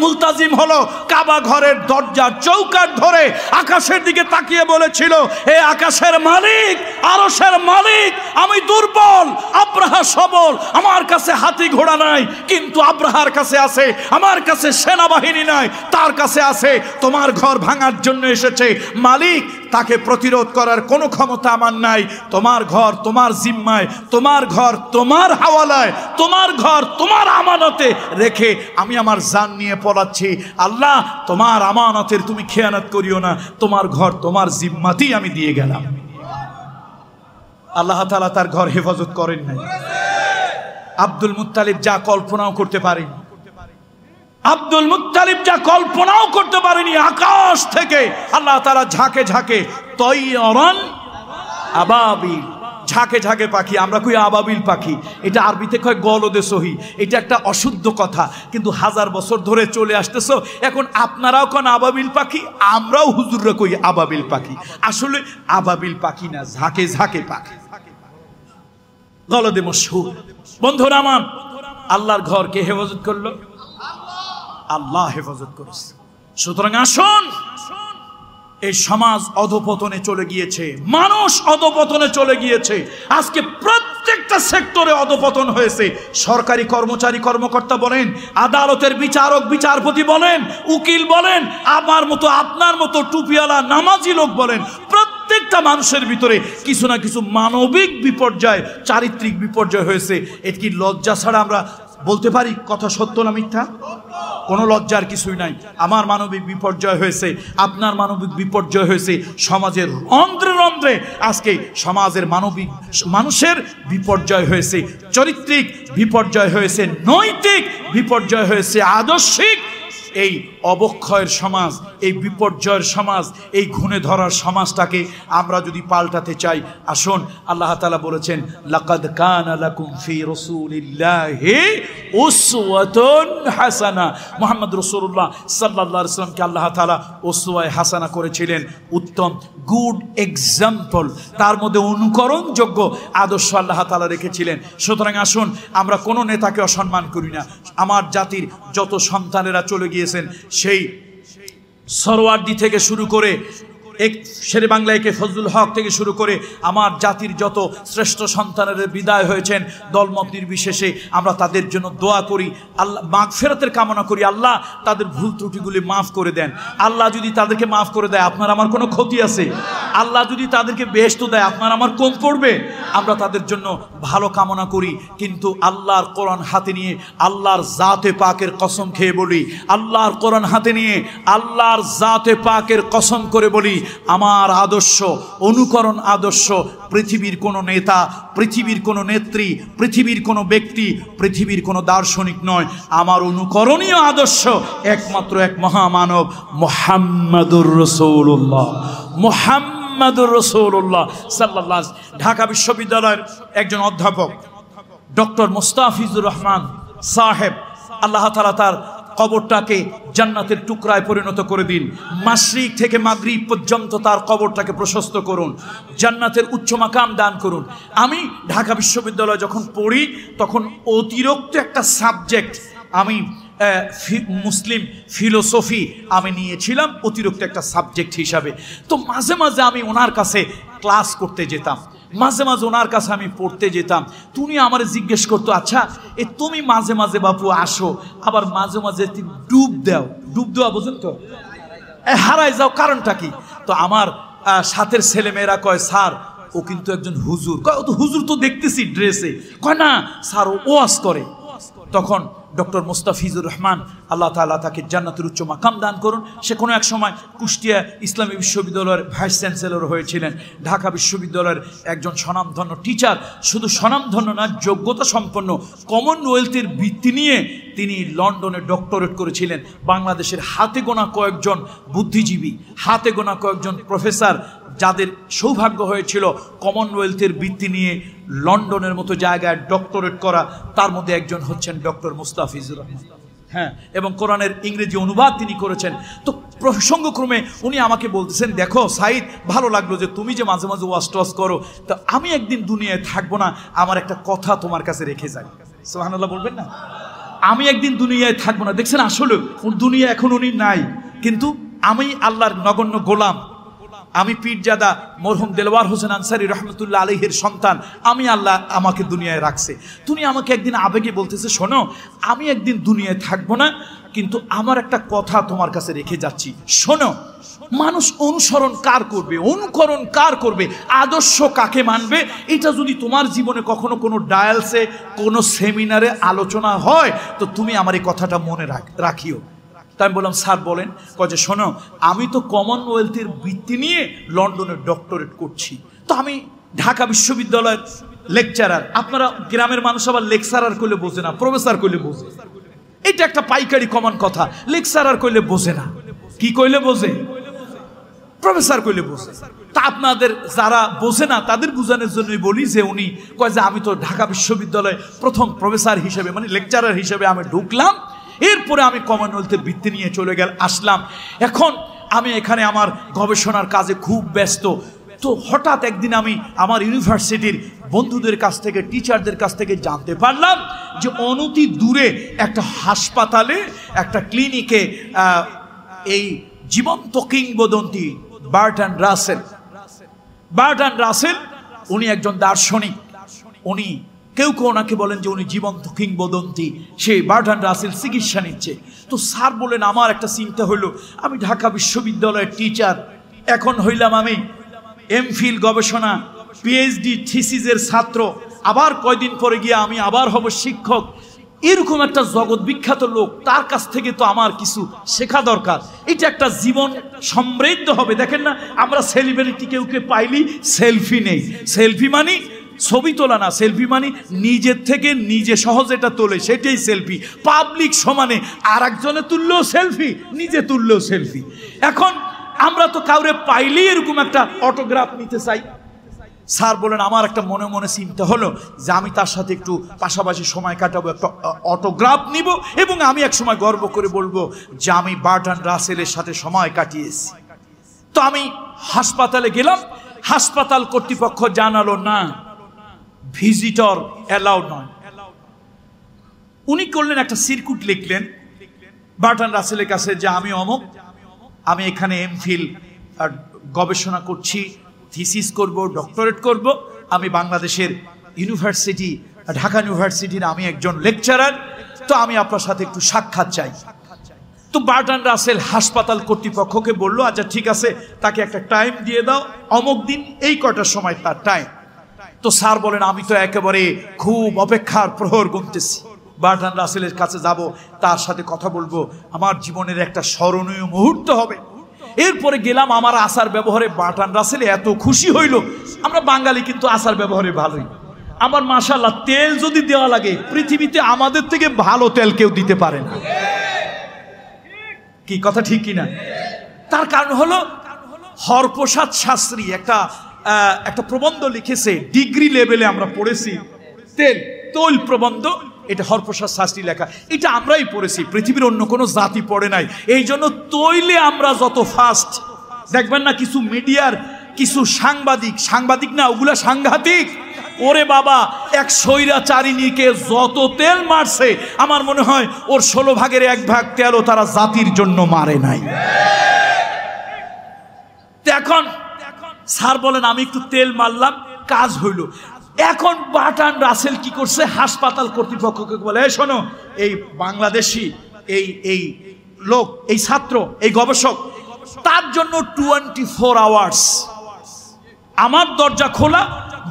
মুলতাজিম হলো কাবা ঘরের দরজার চৌকাঠ ধরে আকাশের দিকে তাকিয়ে বলেছিল, হে আকাশের মালিক, আরশের মালিক, আমি দুর্বল, আব্রাহা সবল, আমার কাছে হাতি ঘোড়া নাই, কিন্তু আব্রাহার কাছে আছে, আমার কাছে সেনাবাহিনী নাই, তার কাছে আছে, তোমার ঘর ভাঙার জন্য এসেছে, মালিক তাকে প্রতিরোধ করার কোনো ক্ষমতা আমার নাই, তোমার ঘর তোমার জিম্মায়, তোমার ঘর তোমার হাওয়ালায়, তোমার ঘর তোমার আমানতে রেখে আমি আমার জান নিয়ে পলাচ্ছি। আল্লাহ, তোমার আমানতের তুমি খেয়ানত করিও না, তোমার ঘর তোমার জিম্মাতেই আমি দিয়ে গেলাম। আল্লাহ তাআলা তার ঘর হেফাজত করেন নাই। আব্দুল মুত্তালিব যা কল্পনাও করতে পারেনি, আকাশ থেকে আল্লাহ তাআলা ঝাঁকে ঝাঁকে তয়রান আবাবিল, ঝাঁকে ঝাঁকে পাখি, আমরা কই আবাবিল পাখি, এটা আরবিতে কয় গলদে সহি। এটা একটা অশুদ্ধ কথা, কিন্তু 1000 বছর ধরে চলে আসতেছো, এখন আপনারাও কোন আবাবিল পাখি, আমরাও হুজুররা কই আবাবিল পাখি। আসলে আবাবিল পাখি না, ঝাঁকে ঝাঁকে পাখি, গলদে মশহুর। বন্ধুরা আমার, আল্লাহর ঘর কে হেফাজত করলো? আল্লাহ হেফাজত করেছে। সুতরাং আসুন, এই সমাজ অধপতনে চলে গিয়েছে, মানুষ অধপতনে চলে গিয়েছে। আজকে প্রত্যেকটা সেক্টরে অধপতন হয়েছে। সরকারি কর্মচারী কর্মকর্তা বলেন, আদালতের বিচারক বিচারপতি বলেন, উকিল বলেন, আমার মতো আপনার মতো টুপিওয়ালা নামাজি লোক বলেন, প্রত্যেকটা মানুষের ভিতরে কিছু না কিছু মানবিক বিপর্যয়, চারিত্রিক বিপর্যয় হয়েছে। এর কি লজ্জা ছাড়া আমরা বলতে পারি কথা সত্য না মিথ্যা? কোনো লজ্জার কিছুই নাই। আমার মানবিক বিপর্যয় হয়েছে, আপনার মানবিক বিপর্যয় হয়েছে, সমাজের রন্ধ্রে রন্ধ্রে আজকে সমাজের মানবিক মানুষের বিপর্যয় হয়েছে, চরিত্রিক বিপর্যয় হয়েছে, নৈতিক বিপর্যয় হয়েছে, আদর্শিক এই অবক্ষয়ের সমাজ, এই বিপর্যয়ের সমাজ, এই ঘুণে ধরার সমাজটাকে আমরা যদি পাল্টাতে চাই, আসুন। আল্লাহ তাআলা বলেছেন, লাকাদ কানা লাকুম ফি রাসূলিল্লাহি উসওয়াতুন হাসানা। মুহাম্মদ রাসূলুল্লাহ সাল্লাল্লাহু আলাইহি ওয়াসাল্লামকে আল্লাহ তাআলা উসওয়ায়ে হাসানা করেছিলেন, উত্তম গুড এক্সাম্পল, তার মধ্যে অনুকরণযোগ্য আদর্শ আল্লাহ তাআলা রেখেছিলেন। সুতরাং আসুন, আমরা কোনো নেতাকে অসম্মান করি না। আমার জাতির যত সন্তানেরা চলে গিয়েছেন, সেই সরওয়ার্দী থেকে শুরু করে শেরে বাংলা একে ফজলুল হক থেকে শুরু করে আমার জাতির যত শ্রেষ্ঠ সন্তানের বিদায় হয়েছেন, দলমত নির্বিশেষে আমরা তাদের জন্য দোয়া করি, আল্লাহ মাগফিরাতের কামনা করি, আল্লাহ তাদের ভুল ত্রুটিগুলি মাফ করে দেন। আল্লাহ যদি তাদেরকে মাফ করে দেয়, আপনার আমার কোনো ক্ষতি আছে? আল্লাহ যদি তাদেরকে বেহেশত দেয়, আপনার আমার কম পড়বে? আমরা তাদের জন্য ভালো কামনা করি, কিন্তু আল্লাহর কোরআন হাতে নিয়ে আল্লাহর জাতে পাকের কসম খেয়ে বলি, আল্লাহর কোরআন হাতে নিয়ে আল্লাহর জাতে পাকের কসম করে বলি, আমার আদর্শ, অনুকরণ আদর্শ পৃথিবীর কোনো নেতা, পৃথিবীর কোনো নেত্রী, পৃথিবীর কোনো ব্যক্তি, পৃথিবীর কোনো দার্শনিক নয়। আমার অনুকরণীয় আদর্শ একমাত্র এক মহামানব, মুহাম্মাদুর রাসূলুল্লাহ, মুহাম্মাদুর রাসূলুল্লাহ সাল্লাল্লাহু আলাইহি ওয়াসাল্লাম। ঢাকা বিশ্ববিদ্যালয়ের একজন অধ্যাপক ডক্টর মুস্তাফিজুর রহমান সাহেব, আল্লাহ তাআলা তার কবরটাকে জান্নাতের টুকরায় পরিণত করে দিন। মাশরিক থেকে মাগরিব পর্যন্ত তার কবরটাকে প্রশস্ত করুন, জান্নাতের উচ্চ মাকাম দান করুন। আমি ঢাকা বিশ্ববিদ্যালয়ে যখন পড়ি, তখন অতিরিক্ত একটা সাবজেক্ট আমি মুসলিম ফিলোসফি আমি নিয়েছিলাম অতিরিক্ত একটা সাবজেক্ট হিসাবে। তো মাঝে মাঝে আমি ওনার কাছে ক্লাস করতে যেতাম, মাঝে মাঝে ওনার কাছে আমি পড়তে যেতাম। তুমি আমার জিজ্ঞেস করতো, আচ্ছা তুমি মাঝে মাঝে বাপু আসো, আবার মাঝে মাঝে ডুব দাও, ডুব দেওয়া বোঝেন তো, হারাই যাও, কারণটা কি? তো আমার সাথের ছেলেমেয়েরা কয়, স্যার ও কিন্তু একজন হুজুর। কয়, ও তো হুজুর তো দেখতেছি ড্রেসে। কয় না স্যার, ও ওয়াজ করে। তখন ডক্টর মুস্তাফিজুর রহমান, আল্লাহ তাআলা তাকে জান্নাতের উচ্চ মাকাম দান করুন, সে কোনো এক সময় কুষ্টিয়া ইসলামী বিশ্ববিদ্যালয়ের ভাইস চ্যান্সেলর হয়েছিলেন। ঢাকা বিশ্ববিদ্যালয়ের একজন স্বনামধন্য টিচার, শুধু স্বনামধন্য না, যোগ্যতা সম্পন্ন, কমনওয়েলথের ভিত্তি নিয়ে তিনি লন্ডনে ডক্টরেট করেছিলেন। বাংলাদেশের হাতে গোনা কয়েকজন বুদ্ধিজীবী, হাতে গোনা কয়েকজন প্রফেসর যাদের সৌভাগ্য হয়েছিল কমনওয়েলথের ভিত্তি নিয়ে লন্ডনের মতো জায়গায় ডক্টরেট করা, তার মধ্যে একজন হচ্ছেন ডক্টর মুস্তাফিজুর রহমান। হ্যাঁ, এবং কোরআনের ইংরেজি অনুবাদ তিনি করেছেন। তো প্রসঙ্গক্রমে উনি আমাকে বলতেছেন, দেখো সাইদ, ভালো লাগলো যে তুমি যে মাঝে মাঝে ওয়াজ টোয়াজ করো, তো আমি একদিন দুনিয়ায় থাকবো না, আমার একটা কথা তোমার কাছে রেখে যাই। সুবহানাল্লাহ বলবেন না? আমি একদিন দুনিয়ায় থাকবো না। দেখছেন, আসলে দুনিয়া এখন উনি নাই, কিন্তু আমি আল্লাহর নগণ্য গোলাম, আমি পীরজাদা মরহুম দেলওয়ার হোসেন আনসারী রহমতুল্লাহ আলাইহির সন্তান, আমি আল্লাহ আমাকে দুনিয়ায় রাখছে। তুমি আমাকে একদিন আবেগে বলতেছে, শোনো আমি একদিন দুনিয়ায় থাকবো না, কিন্তু আমার একটা কথা তোমার কাছে রেখে যাচ্ছি, শোনো। মানুষ অনুসরণ কার করবে, অনুকরণ কার করবে, আদর্শ কাকে মানবে, এটা যদি তোমার জীবনে কখনো কোনো ডায়ালসে, কোনো সেমিনারে আলোচনা হয়, তো তুমি আমার এই কথাটা মনে রাখিও। তাই আমি বললাম, স্যার বলেন। কয়ে, শোনো আমি তো কমনওয়েলথের ভিত্তি নিয়ে লন্ডনে ডক্টরেট করছি, তো আমি ঢাকা বিশ্ববিদ্যালয়ের লেকচারার। আপনারা গ্রামের মানুষ আবার লেকচারার করলে বোঝে না, প্রফেসর করলে বোঝে। এটা একটা পাইকারি কমন কথা, লেকচারার করলে বোঝে না, কি কইলে বোঝে? প্রফেসর কইলে বোঝে। তা আপনাদের যারা বোঝে না তাদের বোঝানোর জন্যই বলি যে উনি কয় যে আমি তো ঢাকা বিশ্ববিদ্যালয়ে প্রথম প্রফেসর হিসেবে, মানে লেকচারার হিসেবে আমি ঢুকলাম, এরপরে আমি কমনওয়েলথের ভিত্তি নিয়ে চলে আসলাম। এখন আমি এখানে আমার গবেষণার কাজে খুব ব্যস্ত। তো হঠাৎ একদিন আমি আমার ইউনিভার্সিটির বন্ধুদের কাছ থেকে, টিচারদের কাছ থেকে জানতে পারলাম যে অনতি দূরে একটা হাসপাতালে, একটা ক্লিনিকে এই জীবন্ত কিংবদন্তি বার্ট্রান্ড রাসেল। বার্ট্রান্ড রাসেল উনি একজন দার্শনিক, উনি কেউ কেউ ওনাকে বলেন যে উনি জীবন্ত কিংবদন্তি। সেই বার্ট্রান্ড রাসেল চিকিৎসা নিচ্ছে। তো স্যার বলেন আমার একটা চিন্তা হইল, আমি ঢাকা বিশ্ববিদ্যালয়ের টিচার, এখন হইলাম আমি এমফিল গবেষণা পিএইচডি থিসিসের ছাত্র, আবার কয়দিন পরে গিয়ে আমি আবার হব শিক্ষক। এরকম একটা জগৎ বিখ্যাত লোক, তার কাছ থেকে তো আমার কিছু শেখা দরকার। এটা একটা জীবন সমৃদ্ধ হবে। দেখেন না, আমরা সেলিব্রিটি কেউ পাইলি সেলফি নেই। সেলফি মানে ছবি তোলা না, সেলফি মানে নিজের থেকে নিজে সহজে এটা তোলে, সেটাই সেলফি। পাবলিক সমানে আর একজনে তুললেও সেলফি, নিজে তুললেও সেলফি। এখন আমরা তো কাউরে পাইলেই এরকম একটা অটোগ্রাফ নিতে চাই। স্যার বলেন আমার একটা মনে মনে চিন্তা হলো যে আমি তার সাথে একটু পাশাপাশি সময় কাটাবো, একটা অটোগ্রাফ নিব এবং আমি এক সময় গর্ব করে বলবো যে আমি বার্ট্রান্ড রাসেলের সাথে সময় কাটিয়েছি। তো আমি হাসপাতালে গেলাম, হাসপাতাল কর্তৃপক্ষ জানালো না, ভিজিটর অ্যালাউড নয়। উনি করলেন একটা সিরকুট লিখলেন বার্ট্রান্ড রাসেলের কাছে যে আমি অমুক, আমি এখানে এমফিল গবেষণা করছি, থিসিস করব, ডক্টরেট করব, আমি বাংলাদেশের ইউনিভার্সিটি ঢাকা ইউনিভার্সিটির আমি একজন লেকচারার, তো আমি আপনার সাথে একটু সাক্ষাৎ চাই। তো বার্ট্রান্ড রাসেল হাসপাতাল কর্তৃপক্ষকে বললো আচ্ছা ঠিক আছে, তাকে একটা টাইম দিয়ে দাও, অমুক দিন এই কটার সময় তার টাইম। তো স্যার বলেন আমি তো একেবারে খুব অপেক্ষার প্রহর গুনতেছি, বার্ট্রান্ড রাসেলের কাছে যাব, তার সাথে কথা বলবো, আমার জীবনের একটা স্মরণীয় মুহূর্ত হবে। এরপরে গেলাম, আমার আচার ব্যবহারে বার্ট্রান্ড রাসেল এত খুশি হইল। আমরা বাঙালি কিন্তু আচার ব্যবহারে ভালোই। আমার মাশাআল্লাহ, তেল যদি দেওয়া লাগে পৃথিবীতে আমাদের থেকে ভালো তেল কেউ দিতে পারে না। কি কথা ঠিক কিনা? তার কারণ হলো হরপ্রসাদ শাস্ত্রী একটা প্রবন্ধ লিখেছে, ডিগ্রি লেভেলে আমরা পড়েছি, তৈল প্রবন্ধ, এটা হরপ্রসাদ শাস্ত্রী লেখা, এটা আমরাই পড়েছি, পৃথিবীর অন্য কোনো জাতি পড়ে নাই। এই জন্য তৈলে আমরা যত ফাস্ট। দেখবেন না কিছু মিডিয়ার কিছু সাংবাদিক না, ওগুলা সাংঘাতিক। ওরে বাবা, এক স্বৈরাচারিণীকে যত তেল মারছে, আমার মনে হয় ওর 16 ভাগের 1 ভাগ তেলও তারা জাতির জন্য মারে নাই। এখন স্যার বলেন আমি একটু তেল মারলাম, কাজ হইল। এখন বার্ট্রান্ড রাসেল কি করছে, হাসপাতাল কর্তৃপক্ষকে বলে এই শোনো, এই বাংলাদেশি এই লোক, এই ছাত্র, এই গবেষক, তার জন্য 24 আওয়ার্স আমার দরজা খোলা,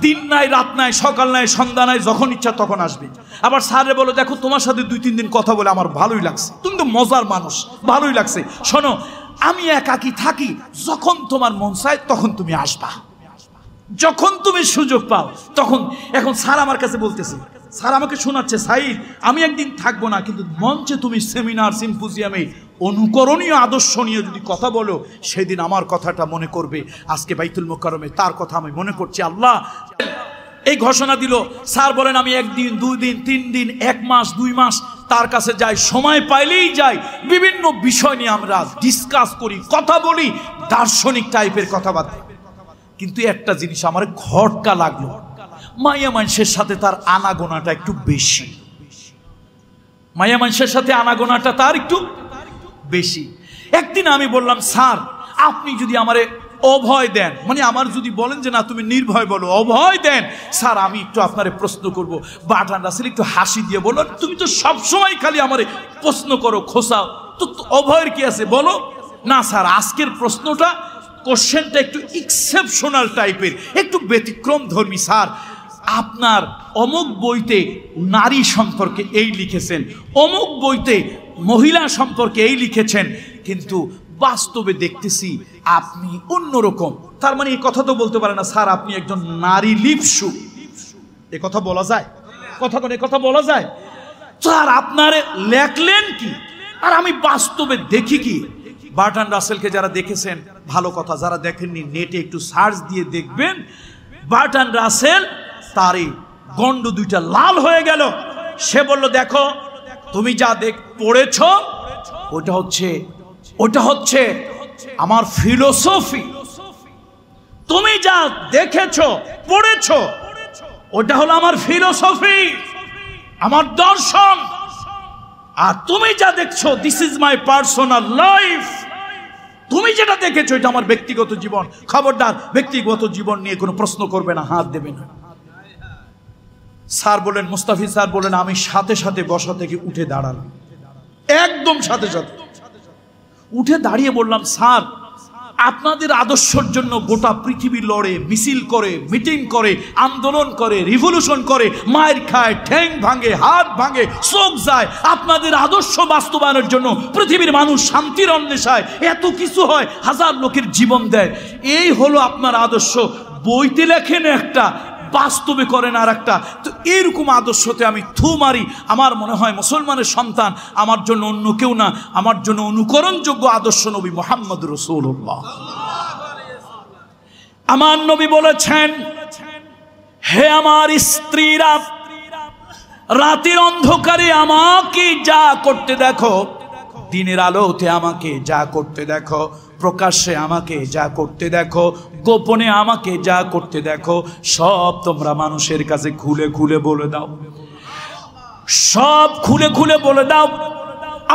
দিন নাই রাত নাই, সকাল নাই সন্ধ্যা নাই, যখন ইচ্ছা তখন আসবে। আবার স্যারে বলো দেখো তোমার সাথে 2-3 দিন কথা বলে আমার ভালোই লাগছে, তুমি তো মজার মানুষ, ভালোই লাগছে। শোনো, আমি একাকি থাকি, যখন তোমার মন চায় তখন তুমি আসবা, যখন তুমি সুযোগ পাও তখন। এখন স্যার আমার কাছে বলতেছে, স্যার আমাকে শোনাচ্ছে, সাইদ আমি একদিন থাকবো না, কিন্তু মঞ্চে তুমি সেমিনার সিম্পোজিয়ামে অনুকরণীয় আদর্শ নিয়ে যদি কথা বলো, সেদিন আমার কথাটা মনে করবে। আজকে বাইতুল মুকাররমে তার কথা আমি মনে করছি। আল্লাহ এই ঘোষণা দিল। স্যার বলেন আমি 1 দিন 2 দিন 3 দিন 1 মাস 2 মাস তার কাছে যাই, সময় পাইলেই যাই, বিভিন্ন বিষয় নিয়ে আমরা ডিসকাস করি, কথা বলি, দার্শনিক টাইপের কথাবার্তা। কিন্তু একটা জিনিস আমার খটকা লাগলো, মাইয়া মানুষের সাথে তার আনাগোনাটা একটু বেশি, মাইয়া মানুষের সাথে আনাগোনাটা তার একটু বেশি। একদিন আমি বললাম স্যার আপনি যদি আমারে অভয় দেন, মানে আমার যদি বলেন যে না তুমি নির্ভয় বলো, অভয় দেন, স্যার আমি একটু আপনারে প্রশ্ন করব। বার্ট্রান্ড রাসেল একটু হাসি দিয়ে বলল তুমি তো সবসময় খালি আমারে প্রশ্ন করো, খোসাও, তো অভয়ের কি আছে বলো। না স্যার আজকের প্রশ্নটা, কোশ্চেনটা একটু এক্সেপশনাল টাইপের, একটু ব্যতিক্রম ধর্মী। স্যার আপনার অমুক বইতে নারী সম্পর্কে এই লিখেছেন, অমুক বইতে মহিলা সম্পর্কে এই লিখেছেন, কিন্তু বাস্তবে দেখতেছি আপনি অন্যরকম। তার মানে এই কথা তো বলতে পারে না স্যার আপনি একজন নারী লিপসু, এ কথা বলা যায়? কথা বলা যায়? স্যার আপনারে লেখলেন কি, আর আমি বাস্তবে দেখি কি। বার্ট্রান্ড রাসেলকে যারা দেখেছেন ভালো কথা, যারা দেখেননি নেটে একটু সার্চ দিয়ে দেখবেন। বার্ট্রান্ড রাসেল তারই গন্ড 2টা লাল হয়ে গেল। সে বলল দেখো তুমি যা পড়েছ ওটা হচ্ছে আমার ফিলোসফি, তুমি যা দেখেছ পড়েছ ওটা হলো আমার ফিলোসফি, আমার দর্শন, আর তুমি যা দেখছো this is my personal life, তুমি যেটা দেখেছো এটা আমার ব্যক্তিগত জীবন, খবরদার ব্যক্তিগত জীবন নিয়ে কোনো প্রশ্ন করবে না, হাত দেবে না। স্যার বলেন, মুস্তাফিজ স্যার বলেন, আমি সাথে সাথে বসা থেকে উঠে দাঁড়ালাম, একদম সাথে সাথে উঠে দাঁড়িয়ে বললাম, স্যার আপনাদের আদর্শের জন্য গোটা পৃথিবী লড়ে, মিছিল করে, মিটিং করে, আন্দোলন করে, রিভলিউশন করে, মায়ের খায়, ঠ্যাং ভাঙে, হাত ভাঙে, চোখ যায়, আপনাদের আদর্শ বাস্তবায়নের জন্য পৃথিবীর মানুষ শান্তির অন্বেষায় এত কিছু হয়, হাজার লোকের জীবন দেয়। এই হলো আপনার আদর্শ। বইতে লেখেন একটা, বাস্তবে করেন আর একটা। তো এরকম আদর্শতে আমি থু মারি। আমার মনে হয় মুসলমানের সন্তান আমার জন্য অন্য কেউ না, আমার জন্য অনুকরণযোগ্য আদর্শ নবী মুহাম্মদ রাসূলুল্লাহ। আমার নবী বলেছেন, হে আমার স্ত্রীরা, রাতের অন্ধকারে আমাকে যা করতে দেখো, দিনের আলোতে আমাকে যা করতে দেখো, প্রকাশ্যে আমাকে যা করতে দেখো, গোপনে আমাকে যা করতে দেখো, সব তোমরা মানুষের কাছে খুলে খুলে বলে দাও, সব খুলে খুলে বলে দাও।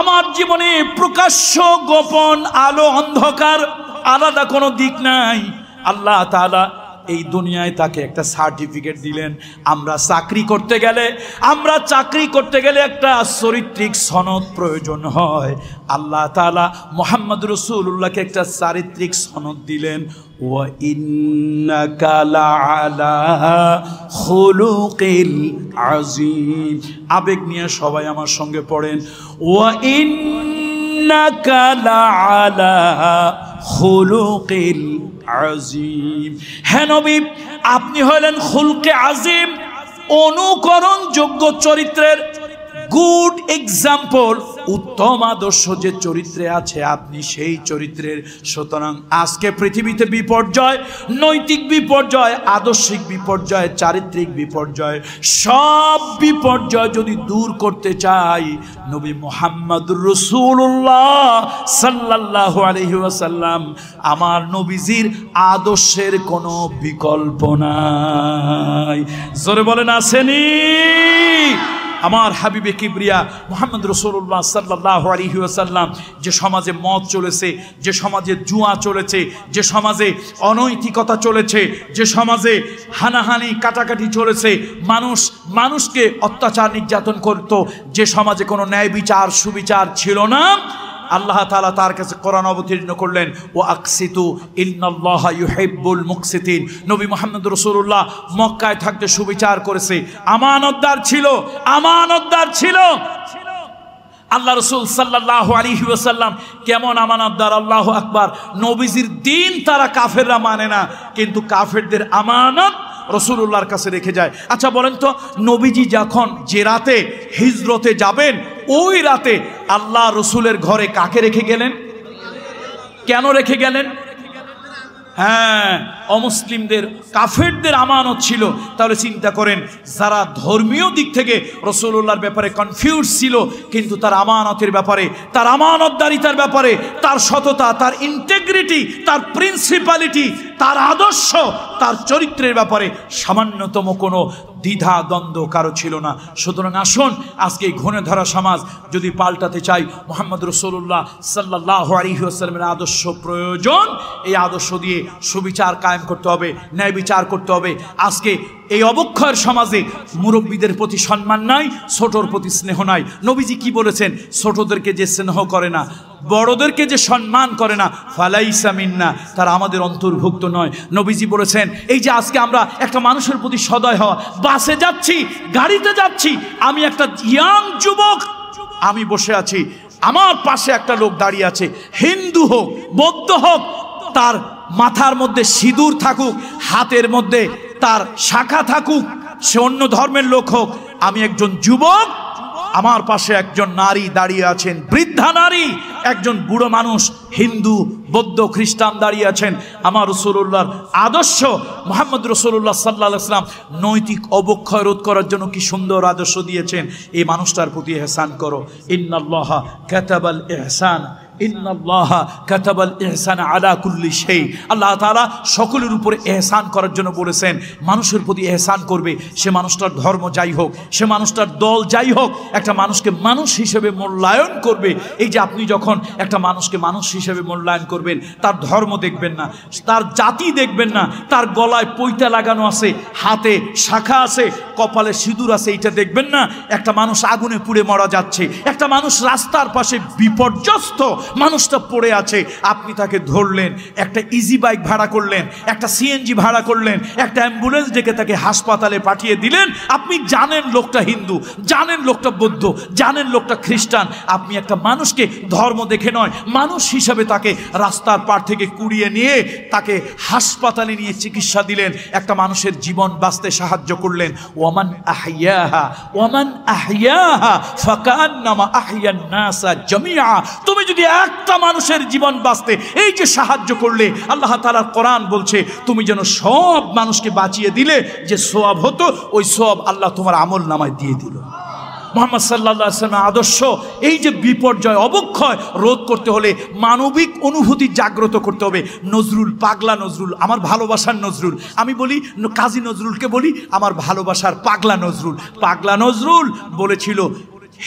আমার জীবনে প্রকাশ্য গোপন আলো অন্ধকার আলাদা কোনো দিক নাই। আল্লাহ তাআলা এই দুনিয়ায় তাকে একটা সার্টিফিকেট দিলেন। আমরা চাকরি করতে গেলে একটা চরিত্রিক সনদ প্রয়োজন হয়। আল্লাহ তাআলা মুহাম্মদ রাসূলুল্লাহকে একটা চারিত্রিক সনদ দিলেন, ওয়া ইন্নাকা লাআলা খুলুকিল আযীম। আবেগ নিয়ে সবাই আমার সঙ্গে পড়েন, ওয়া ইন্নাকা লাআলা খুলুকিল আযীম। হে নবী, আপনি হলেন খুলকে আযীম, অনুকরণযোগ্য চরিত্রের গুড এক্সাম্পল, উত্তম আদর্শ যে চরিত্রে আছে আপনি সেই চরিত্রের। সুতরাং আজকে পৃথিবীতে বিপর্যয়, নৈতিক বিপর্যয়, আদর্শিক বিপর্যয়, চারিত্রিক বিপর্যয়, সব বিপর্যয় যদি দূর করতে চাই, নবী মুহাম্মদুর রাসূলুল্লাহ সাল্লাল্লাহু আলাইহি ওয়াসাল্লাম, আমার নবীজির আদর্শের কোনো বিকল্প নাই। জোরে বলেন আসেনি? আমার হাবিবে কিবরিয়া মুহাম্মদ রাসূলুল্লাহ সাল্লাল্লাহু আলাইহি ওয়াসাল্লাম যে সমাজে মদ চলেছে, যে সমাজে জুয়া চলেছে, যে সমাজে অনৈতিকতা চলেছে, যে সমাজে হানাহানি কাটাকাটি চলেছে, মানুষকে অত্যাচার নির্যাতন করত, যে সমাজে কোনো ন্যায় বিচার সুবিচার ছিল না, আল্লাহ তাআলা তার কাছে কোরআন অবতীর্ণ করলেন, ওয়া আকসিতু ইন্নাল্লাহা ইউহিব্বুল মুকসিতিন। নবী মুহাম্মদ রাসূলুল্লাহ মক্কায় থাকতে সুবিচার করেছে, আমানতদার ছিল। আল্লাহ রাসূল সাল্লাল্লাহু আলাইহি ওয়াসাল্লাম কেমন আমানতদার! আল্লাহু আকবার। নবীজির দিন তারা কাফেররা মানে না, কিন্তু কাফেরদের আমানত রাসূলুল্লাহর কাছে রেখে যায়। আচ্ছা বলেন তো, নবীজি যখন যে রাতে হিজরতে যাবেন, ওই রাতে আল্লাহ রসুলের ঘরে কাকে রেখে গেলেন? কেন রেখে গেলেন? হ্যাঁ, অমুসলিমদের, কাফেরদের আমানত ছিল। তাহলে চিন্তা করেন, যারা ধর্মীয় দিক থেকে রাসূলুল্লাহর ব্যাপারে কনফিউজ ছিল, কিন্তু তার আমানতের ব্যাপারে, তার আমানতদারিতার ব্যাপারে, তার সততা, তার ইন্টেগ্রিটি, তার প্রিন্সিপালিটি, তার আদর্শ, তার চরিত্রের ব্যাপারে সামান্যতম কোনো দ্বিধা দ্বন্দ্ব কারো ছিল না। সুতরাং আসুন, আজকে এই ঘনে ধরা সমাজ যদি পাল্টাতে চাই, মুহাম্মদ রাসূলুল্লাহ সাল্লাল্লাহু আলাইহি ওয়াসাল্লামের আদর্শ প্রয়োজন। এই আদর্শ দিয়ে সুবিচার কায়েম করতে হবে, ন্যায় বিচার করতে হবে। আজকে এই অবক্ষয়ের সমাজে মুরব্বীদের প্রতি সম্মান নাই, ছোটর প্রতি স্নেহ নাই। নবীজি কি বলেছেন? ছোটদেরকে যে স্নেহ করে না, বড়দেরকে যে সম্মান করে না, ফালাইসা মিন্না, তারা আমাদের অন্তর্ভুক্ত নয়। নবীজি বলেছেন, এই যে আজকে আমরা একটা মানুষের প্রতি সদয় হওয়া, বাসে যাচ্ছি, গাড়িতে যাচ্ছি, আমি একটা ইয়াং যুবক, আমি বসে আছি, আমার পাশে একটা লোক দাঁড়িয়ে আছে, হিন্দু হোক, বৌদ্ধ হোক, তার মাথার মধ্যে সিঁদুর থাকুক, হাতের মধ্যে তার শাখা থাকুক, সে অন্য ধর্মের লোক হোক, আমি একজন যুবক, আমার পাশে একজন নারী দাঁড়িয়ে আছেন, বৃদ্ধা নারী, একজন বুড়ো মানুষ, হিন্দু বৌদ্ধ খ্রিস্টান দাঁড়িয়ে আছেন। আমার রাসূলুল্লাহর আদর্শ, মুহাম্মদ রাসূলুল্লাহ সাল্লাল্লাহু আলাইহি ওয়াসাল্লাম নৈতিক অবক্ষয় রোধ করার জন্য কি সুন্দর আদর্শ দিয়েছেন। এই মানুষটার প্রতি ইহসান করো, ইন্নাল্লাহা কাতাবাল ইহসান ইন্নাল্লাহা কাতাবাল ইহসানা আলা কুল্লি শাই। আল্লাহ তাআলা সকলের উপরে ইহসান করার জন্য বলেছেন। মানুষের প্রতি ইহসান করবে, সে মানুষটার ধর্ম যাই হোক, সে মানুষটার দল যাই হোক, একটা মানুষকে মানুষ হিসেবে মূল্যায়ন করবে। এই যে আপনি যখন একটা মানুষকে মানুষ হিসেবে মূল্যায়ন করবেন, তার ধর্ম দেখবেন না, তার জাতি দেখবেন না, তার গলায় পৈতা লাগানো আছে, হাতে শাখা আছে, কপালে সিঁদুর আছে, এটা দেখবেন না। একটা মানুষ আগুনে পুড়ে মারা যাচ্ছে, একটা মানুষ রাস্তার পাশে বিপর্যস্ত মানুষটা পড়ে আছে, আপনি তাকে ধরলেন, একটা ইজি বাইক ভাড়া করলেন, একটা সিএনজি ভাড়া করলেন, একটা অ্যাম্বুলেন্স ডেকে তাকে হাসপাতালে পাঠিয়ে দিলেন। আপনি জানেন লোকটা হিন্দু, জানেন লোকটা বৌদ্ধ, জানেন লোকটা খ্রিস্টান, আপনি একটা মানুষকে ধর্ম দেখে নয়, মানুষ হিসাবে তাকে রাস্তার পার থেকে কুড়িয়ে নিয়ে তাকে হাসপাতালে নিয়ে চিকিৎসা দিলেন, একটা মানুষের জীবন বাঁচতে সাহায্য করলেন। ওয়ামান আহইয়াহা ফাকান্নামা আহইয়ান নাসা জামিআ। তুমি যদি একটা মানুষের জীবন বাঁচতে এই যে সাহায্য করলে, আল্লাহ তাআলার কোরআন বলছে তুমি যেন সব মানুষকে বাঁচিয়ে দিলে, যে সওয়াব হতো ওই সওয়াব আল্লাহ তোমার আমল নামায় দিয়ে দিল। মুহাম্মদ সাল্লাল্লাহু আলাইহি ওয়াসাল্লামের আদর্শ, এই যে বিপর্যয় অবক্ষয় রোধ করতে হলে মানবিক অনুভূতি জাগ্রত করতে হবে। নজরুল, পাগলা নজরুল, আমার ভালোবাসার নজরুল, আমি বলি কাজী নজরুলকে বলি আমার ভালোবাসার পাগলা নজরুল। পাগলা নজরুল বলেছিল,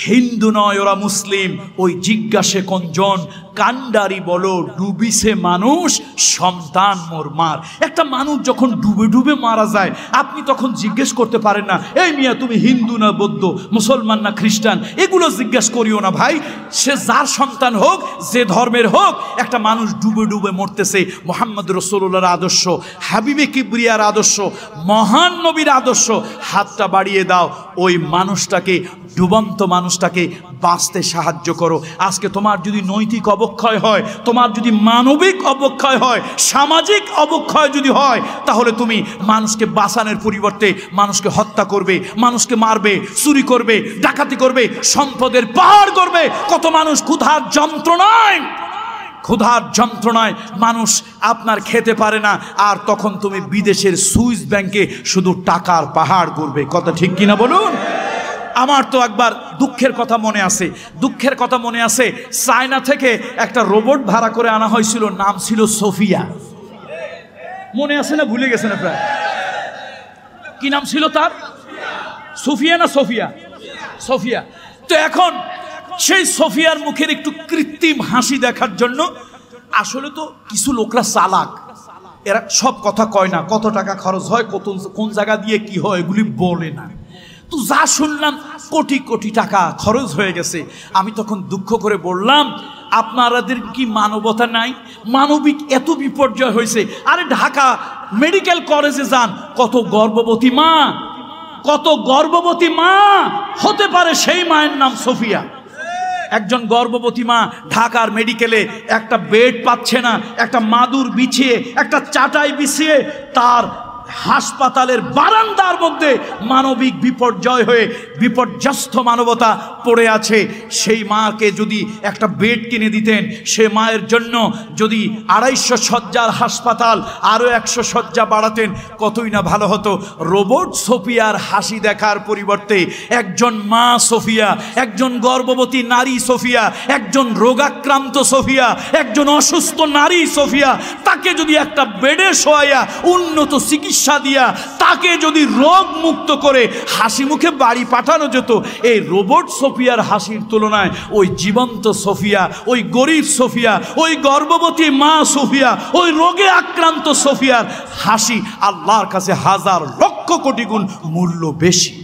হিন্দু নয় ওরা মুসলিম, ওই জিজ্ঞাসে কোনজন, কান্ডারি বলো ডুবিছে মানুষ, সন্তান মোর মার। একটা মানুষ যখন ডুবে ডুবে মারা যায়, আপনি তখন জিজ্ঞেস করতে পারেন না, এই মিয়া তুমি হিন্দু না বৌদ্ধ, মুসলমান না খ্রিস্টান, এগুলো জিজ্ঞেস করিও না ভাই। সে যার সন্তান হোক, যে ধর্মের হোক, একটা মানুষ ডুবে ডুবে মরতেছে। মুহাম্মদ রাসূলুল্লাহর আদর্শ, হাবিবে কিবরিয়ার আদর্শ, মহান নবীর আদর্শ, হাতটা বাড়িয়ে দাও, ওই মানুষটাকে, ডুবন্ত মানুষটাকে বাঁচতে সাহায্য করো। আজকে তোমার যদি নৈতিক অবক্ষয় হয়, তোমার যদি মানবিক অবক্ষয় হয়, সামাজিক অবক্ষয় যদি হয়, তাহলে তুমি মানুষকে বাঁচানোর পরিবর্তে মানুষকে হত্যা করবে, মানুষকে মারবে, চুরি করবে, ডাকাতি করবে, সম্পদের পাহাড় করবে। কত মানুষ ক্ষুধার যন্ত্রণায় মানুষ আপনার খেতে পারে না, আর তখন তুমি বিদেশের সুইস ব্যাংকে শুধু টাকার পাহাড় করবে। কথা ঠিক কিনা বলুন? আমার তো একবার দুঃখের কথা মনে আছে, চায়না থেকে একটা রোবট ভাড়া করে আনা হয়েছিল, নাম ছিল সোফিয়া। মনে আছে না ভুলে গেছেন প্রায়? কি নাম ছিল তার? সোফিয়া না সোফিয়া? সোফিয়া। তো এখন সেই সোফিয়ার মুখের একটু কৃত্রিম হাসি দেখার জন্য, আসলে তো কিছু লোকরা চালাক, এরা সব কথা কয় না, কত টাকা খরচ হয়, কোন জায়গা দিয়ে কি হয় এগুলি বলে না। তো যা শুনলাম কোটি কোটি টাকা খরচ হয়ে গেছে। আমি তখন দুঃখ করে বললাম, আপনাদের কি মানবতা নাই? মানবিক এত বিপর্যয় হয়েছে। আরে ঢাকা মেডিকেল কলেজে যান, কত গর্ভবতী মা হতে পারে, সেই মায়ের নাম সোফিয়া। একজন গর্ভবতী মা ঢাকার মেডিকেলে একটা বেড পাচ্ছে না, একটা মাদুর বিছিয়ে, একটা চাটাই বিছিয়ে তার হাসপাতালের বারান্দার মধ্যে মানবিক বিপর্যয় হয়ে বিপর্যস্ত মানবতা পড়ে আছে। সেই মাকে যদি একটা বেড কিনে দিতেন, সে মায়ের জন্য যদি 250 শয্যার হাসপাতাল আরও 100 শয্যা বাড়াতেন, কতই না ভালো হতো। রোবট সোফিয়ার হাসি দেখার পরিবর্তে একজন মা সোফিয়া, একজন গর্ভবতী নারী সোফিয়া, একজন রোগাক্রান্ত সোফিয়া, একজন অসুস্থ নারী সোফিয়া, তাকে যদি একটা বেডে শোয়াইয়া উন্নত চিকিৎসা দিয়া তাকে যদি রোগ মুক্ত করে হাসি মুখে বাড়ি পাঠানো যেত, এই রোবট সোফিয়ার হাসির তুলনায় ওই জীবন্ত সোফিয়া, ওই গরিব সোফিয়া, ওই গর্ভবতী মা সোফিয়া, ওই রোগে আক্রান্ত সোফিয়ার হাসি আল্লাহর কাছে 1000 লক্ষ কোটি গুণ মূল্য বেশি।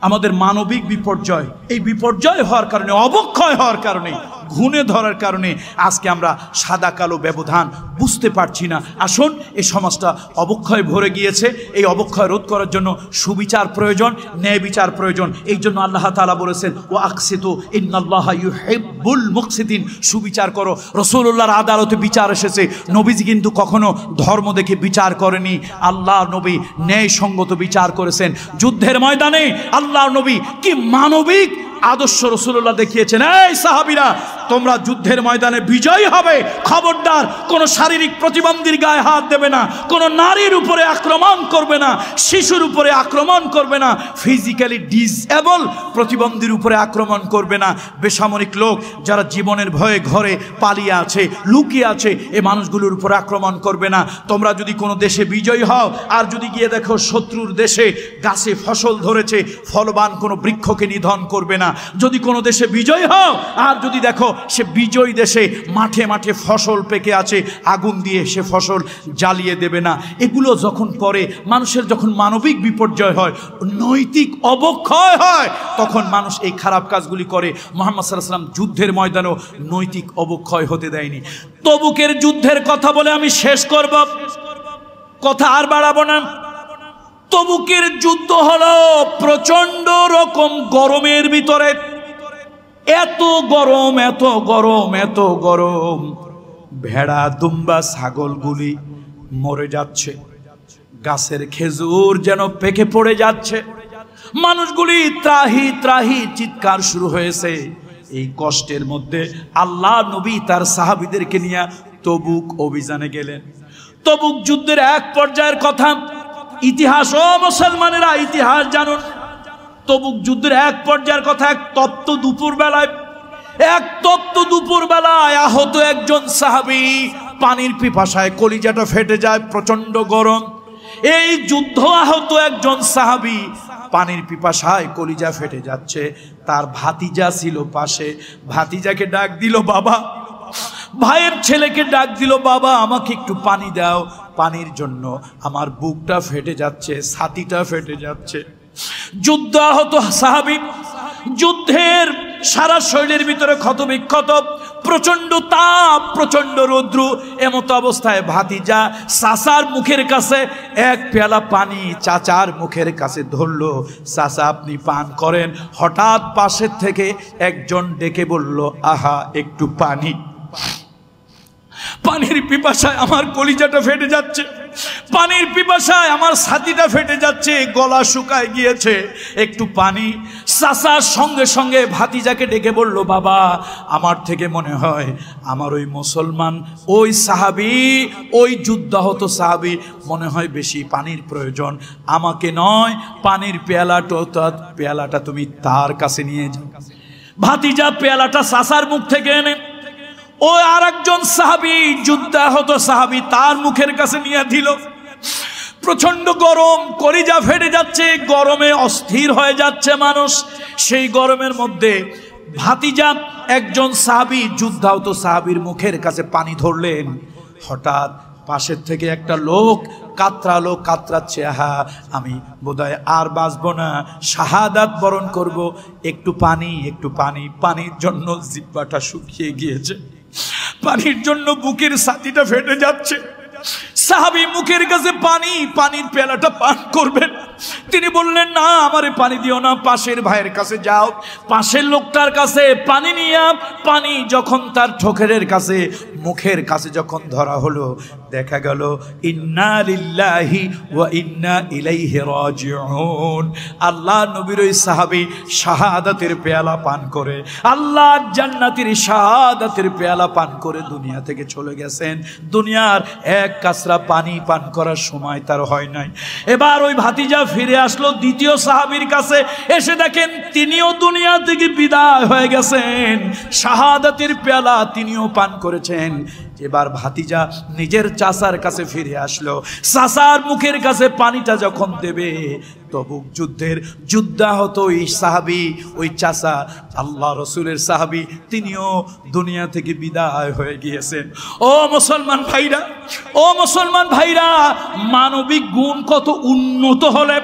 আমাদের মানবিক বিপর্যয়, এই বিপর্যয় হওয়ার কারণে, অবক্ষয় হওয়ার কারণে, ঘুণে ধরার কারণে আজকে আমরা সাদা কালো ব্যবধান বুঝতে পারছি না। আসুন, এই সমাজটা অবক্ষয় ভরে গিয়েছে, এই অবক্ষয় রোধ করার জন্য সুবিচার প্রয়োজন, ন্যায় বিচার প্রয়োজন। এই জন্য আল্লাহ তাআলা বলেছেন, ও আকসিতু ইন্নাল্লাহা ইউহিব্বুল মুকসিতিন, সুবিচার করো। রাসূলুল্লাহর আদালতে বিচার এসেছে, নবীজি কিন্তু কখনো ধর্ম দেখে বিচার করেনি। আল্লাহ নবী ন্যায়সঙ্গত বিচার করেছেন। যুদ্ধের ময়দানে আল্লাহ নবী কি মানবিক আদর্শ রাসূলুল্লাহ দেখিয়েছেন, এই সাহাবীরা তোমরা যুদ্ধের ময়দানে বিজয়ী হবে, খবরদার কোন শারীরিক প্রতিবন্ধীর গায়ে হাত দেবে না, কোন নারীর উপরে আক্রমণ করবে না, শিশুর উপরে আক্রমণ করবে না, ফিজিক্যালি ডিসএবল প্রতিবন্ধীর উপরে আক্রমণ করবে না, বেসামরিক লোক যারা জীবনের ভয়ে ঘরে পালিয়ে আছে, লুকিয়ে আছে, এই মানুষগুলোর উপরে আক্রমণ করবে না। তোমরা যদি কোনো দেশে বিজয়ী হও আর যদি গিয়ে দেখো শত্রুর দেশে গাছে ফসল ধরেছে, ফলবান কোনো বৃক্ষকে নিধন করবে না। যদি কোনো দেশে বিজয়ী হও আর যদি দেখো সে বিজয়ী দেশে মাঠে মাঠে ফসল পেকে আছে, আগুন দিয়ে সে ফসল জ্বালিয়ে দেবে না। এগুলো যখন করে মানুষের যখন মানবিক বিপর্যয় হয়, নৈতিক অবক্ষয় হয়, তখন মানুষ এই খারাপ কাজগুলি করে। মুহাম্মদ সাল্লাল্লাহু আলাইহি ওয়াসাল্লাম যুদ্ধের ময়দানেও নৈতিক অবক্ষয় হতে দেয়নি। তবুকের যুদ্ধের কথা বলে আমি শেষ করব, কথা আর বাড়াবো না। তবুকের যুদ্ধ হলো প্রচন্ড রকম গরমের ভিতরে, এত গরম এত গরম এত গরম, ভেড়া দুম্বা ছাগলগুলি মরে যাচ্ছে, গাছের খেজুর যেন পেকে পড়ে যাচ্ছে, মানুষগুলি ত্রাহি ত্রাহি চিৎকার শুরু হয়েছে। এই কষ্টের মধ্যে আল্লাহ নবী তার সাহাবীদেরকে নিয়ে তবুক অভিযানে গেলেন। তবুক যুদ্ধের এক পর্যায়ের কথা ইতিহাস, ও মুসলমানেরা ইতিহাস জানুন। তবুক যুদ্ধের এক পর্যায়ের কথা, এক তপ্ত দুপুর বেলায় আহত একজন সাহাবী, পানির পিপাসায় কলিজাটা ফেটে যায়, প্রচন্ড গরম। এই যুদ্ধ আহত একজন সাহাবী পানির পিপাসায় কলিজা ফেটে যাচ্ছে, তার ভাতিজা ছিল পাশে, ভাতিজাকে ডাক দিল বাবা, ভাইয়ের ছেলেকে ডাক দিল বাবা আমাকে একটু পানি দাও, পানির জন্য আমার বুকটা ফেটে যাচ্ছে, ছাতিটা ফেটে যাচ্ছে। যুদ্ধ আহত সাহাবী, যুদ্ধের সারা শরীরের ভিতরে ক্ষত বিক্ষত, প্রচন্ড তাপ, প্রচন্ড রৌদ্র, এমতো অবস্থায় ভাতিজা চাচার মুখের কাছে এক পেয়ালা পানি চাচার মুখের কাছে ধরলো, চাচা আপনি পান করেন। হঠাৎ পাশের থেকে একজন ডেকে বলল, আহা একটু পানি। পানির পিপাসায় আমার কলিজাটা ফেটে যাচ্ছে, পানির পিপাসায় আমার ছাতিটা ফেটে যাচ্ছে, গলা শুকায় গিয়েছে, একটু পানি। চাচার সঙ্গে সঙ্গে ভাতিজাকে ডেকে বলল, বাবা আমার থেকে মনে হয় আমার ওই মুসলমান ওই সাহাবী, ওই যুদ্ধাহত সাহাবী মনে হয় বেশি পানির প্রয়োজন, আমাকে নয়, পানির পেয়ালাটা তুমি তার কাছে নিয়ে যাও। ভাতিজা পেয়ালাটা চাচার মুখ থেকে এনে ওই আর একজন সাহাবী, যুদ্ধাহত সাহাবী, তার মুখের কাছে নিয়ে দিল। প্রচন্ড গরম, কলিজা ফেটে যাচ্ছে, গরমে অস্থির হয়ে যাচ্ছে মানুষ। সেই গরমের মধ্যে ভাতিজা একজন সাহাবী, যুদ্ধাহত সাহাবীর মুখের কাছে পানি ধরলেন। হঠাৎ পাশের থেকে একটা লোক কাতরাচ্ছে, আহা আমি বোধহয় আর বাঁচবো না, শাহাদাত বরণ করব, একটু পানি একটু পানি। পানির জন্য জিহ্বাটা শুকিয়ে গিয়েছে, পানির জন্য বুকের ছাতিটা ফেটে যাচ্ছে। সাহাবী মুখের কাছে পানি, পানির পেয়ালাটা পান করবেন। তিনি বললেন, না আমারে পানি দিও না, পাশের ভাইয়ের কাছে যাও। পাশের লোকটার কাছে পানি নিয়ে, পানি যখন তার ঠোঁটের কাছে মুখের কাছে যখন ধরা হলো, দেখা গেল ইন্না লিল্লাহি ওয়া ইন্না ইলাইহি রাজিউন। আল্লাহ নবীর ওই সাহাবী শাহাদাতের পেয়ালা পান করে, আল্লাহ জান্নাতের শাহাদাতের পেয়ালা পান করে দুনিয়া থেকে চলে গেছেন। দুনিয়ার এক কাসরা পানি পান করার সময় তার হয় নাই। এবার ওই ভাতিজা ফিরে আসলো দ্বিতীয় সাহাবীর কাছে, এসে দেখেন তিনিও দুনিয়া থেকে বিদায় হয়ে গেছেন, শাহাদাতের পেয়ালা তিনিও পান করেছেন। এবার ভাতিজা নিজের চাচার কাছে ফিরে আসলো, চাচার মুখের কাছে পানিটা যখন দেবে, তবুক যুদ্ধের যুদ্ধাহত ওই সাহাবী, ওই চাচা আল্লাহ রসুলের সাহাবী, তিনিও দুনিয়া থেকে বিদায় হয়ে গিয়েছেন। ও মুসলমান ভাইরা, ও মুসলমান ভাইরা, মানবিক গুণ কত উন্নত হলে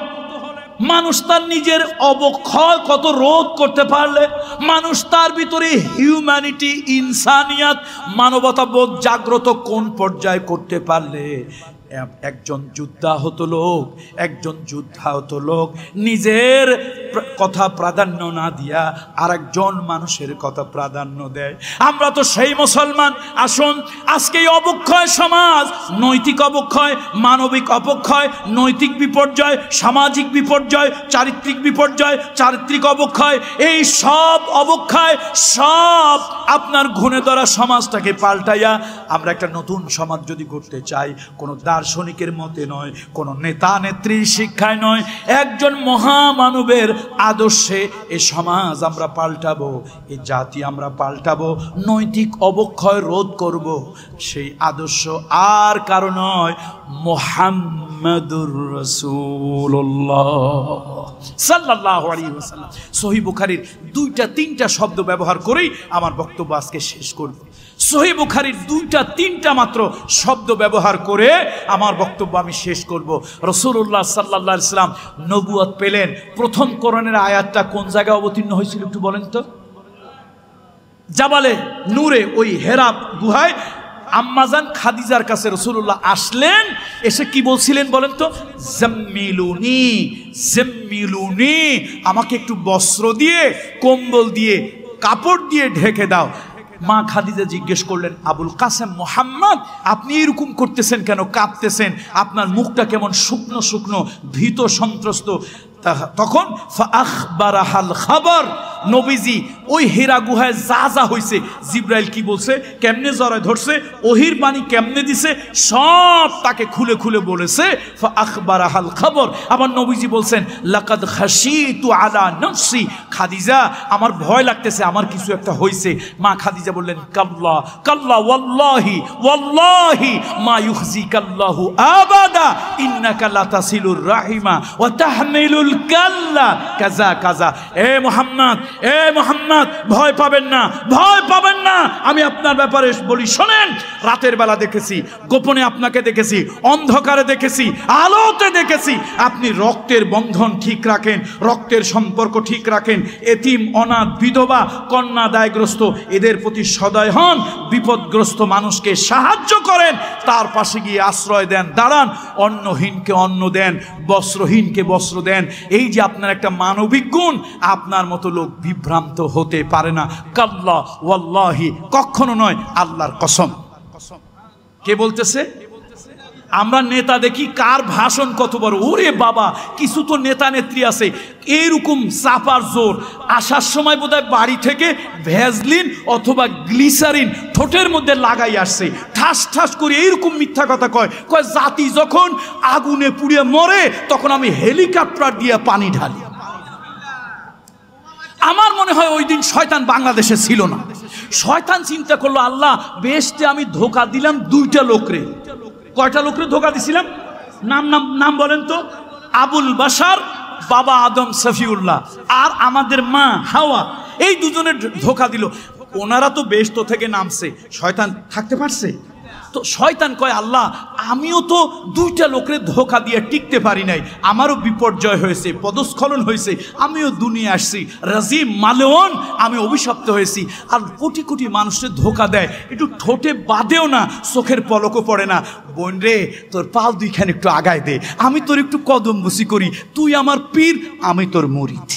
মানুষ তার নিজের অবক্ষয় কত রোধ করতে পারলে, মানুষ তার ভিতরে হিউম্যানিটি, ইনসানিয়াত, মানবতাবোধ জাগ্রত কোন পর্যায়ে করতে পারলে, একজন যুদ্ধাহত লোক নিজের কথা প্রাধান্য না দিয়া আরেকজন মানুষের কথা প্রাধান্য দেয়। আমরা তো সেই মুসলমান। আসুন, আজকে এই অবক্ষয় সমাজ, নৈতিক অবক্ষয়, মানবিক অবক্ষয়, নৈতিক বিপর্যয়, সামাজিক বিপর্যয়, চারিত্রিক বিপর্যয়, চারিত্রিক অবক্ষয়, এই সব অবক্ষয় সব আপনার ঘুণে ধরা সমাজটাকে পাল্টাইয়া আমরা একটা নতুন সমাজ যদি গড়তে চাই, কোনো দার্শনিকের মতে নয়, কোনো নেতা নেত্রীর শিক্ষায় নয়, একজন মহামানবের আদর্শে এ সমাজ আমরা পাল্টাবো, এই জাতি আমরা পাল্টাবো, নৈতিক অবক্ষয় রোধ করব। সেই আদর্শ আর কারো নয়, মুহাম্মাদুর রাসূলুল্লাহ সাল্লাল্লাহু আলাইহি ওয়াসাল্লাম। সহিহ বুখারীর 2-3টা শব্দ ব্যবহার করেই আমার বক্তব্য আজকে শেষ করব। সহিহ বুখারীর 2-3টা মাত্র শব্দ ব্যবহার করে আমার বক্তব্য আমি শেষ করব। রাসূলুল্লাহ সাল্লাল্লাহু আলাইহি ওয়াসাল্লাম নবুয়ত পেলেন, প্রথম কোরআনের আয়াতটা কোন জায়গায় অবতীর্ণ হয়েছিল একটু বলেন তো? জাবালে নূরে, ওই হেরা গুহায় আম্মাজান খাদিজার কাছে রাসূলুল্লাহ আসলেন, এসে কি বলছিলেন বলেন তো? জাম্মিলুনি, জাম্মিলুনি, আমাকে একটু বস্ত্র দিয়ে, কম্বল দিয়ে, কাপড় দিয়ে ঢেকে দাও। মা খাদিজা জিজ্ঞেস করলেন, আবুল কাসেম মুহাম্মদ, আপনি এরকম করতেছেন কেন, কাঁপতেছেন, আপনার মুখটা কেমন শুকনো শুকনো, ভীত সন্ত্রস্ত। তখন ফাআখবারাহাল খবর, নবীজি ওই হেরা গুহায় যা যা হয়েছে, জিব্রাইল কি বলছে, কেমনে জড়ায় ধরছে, ওহির বাণী কেমনে দিছে, সব তাকে খুলে খুলে বলেছে। ফাআখবারাহাল খবর। আবার নবীজি বলছেন, লাকাদ খাশিতু আলা নফসি, খাদিজা আমার ভয় লাগতেছে, আমার কিছু একটা হয়েছে। মা খাদিজা বললেন, কাল্লা কাল্লা ওয়াল্লাহি ওয়াল্লাহি মা ইউখজিকাল্লাহু আবাদা ইন্নাকা লাতাসিলুর রাহিমা ওয়া তাহমিলুল কাল্লা কাজা কাজা। এ মুহাম্মদ, এ মুহাম্মদ, ভয় পাবেন না, ভয় পাবেন না। আমি আপনার ব্যাপারে বলি, শোনেন, রাতের বেলা দেখেছি, গোপনে আপনাকে দেখেছি, অন্ধকারে দেখেছি, আলোতে দেখেছি, আপনি রক্তের বন্ধন ঠিক রাখেন, রক্তের সম্পর্ক ঠিক রাখেন, এতিম, অনাথ, বিধবা, কন্যা দায়গ্রস্ত, এদের প্রতি সদয় হন, বিপদগ্রস্ত মানুষকে সাহায্য করেন, তার পাশে গিয়ে আশ্রয় দেন, দাঁড়ান, অন্নহীনকে অন্ন দেন, বস্ত্রহীনকে বস্ত্র দেন। এই যে আপনার একটা মানবিক গুণ, আপনার মতো লোক বিভ্রান্ত হতে পারে না। কাল্লা ওয়াল্লাহি, কখনো নয়, আল্লাহর কসম। কে বলতেছে? আমরা নেতা দেখি, কার ভাষণ কত বড়, ওরে বাবা, কিছু তো নেতা নেত্রী আছে এইরকম চাপার জোর, আসার সময় বোধহয় বাড়ি থেকে ভ্যাজলিন অথবা গ্লিসারিন ঠোঁটের মধ্যে লাগাই আসছে, ঠাস ঠাস করে এইরকম মিথ্যা কথা কয়, কয় জাতি যখন আগুনে পুড়িয়ে মরে তখন আমি হেলিকপ্টার দিয়ে পানি ঢালি। আমার মনে হয় ওই দিন শয়তান বাংলাদেশে ছিল না। শয়তান চিন্তা করলো, আল্লাহ বেহেশতে আমি ধোকা দিলাম 2টা লোকরে। কয়টা লোকরে ধোকা দিছিলাম? নাম নাম নাম বলেন তো? আবুল বাশার, বাবা আদম সফিউল্লাহ, আর আমাদের মা হাওয়া, এই দুজনের ধোকা দিল। ওনারা তো বেহেশত থেকে নামছে, শয়তান থাকতে পারছে? তো শয়তান কয়, আল্লাহ আমিও তো 2টা লোকের ধোকা দিয়ে টিকতে পারি নাই, আমারও বিপর্যয় হয়েছে, পদস্খলন হয়েছে, আমিও দুনিয়া আসছি, রাজিম মালেওন, আমি অভিশপ্ত হয়েছি। আর কোটি কোটি মানুষের ধোকা দেয়, একটু ঠোঁটে বাঁধেও না, চোখের পলকও পড়ে না। বোন রে, তোর পাল 2খান একটু আগায় দে, আমি তোর একটু কদম বসি করি, তুই আমার পীর, আমি তোর মুরিদ।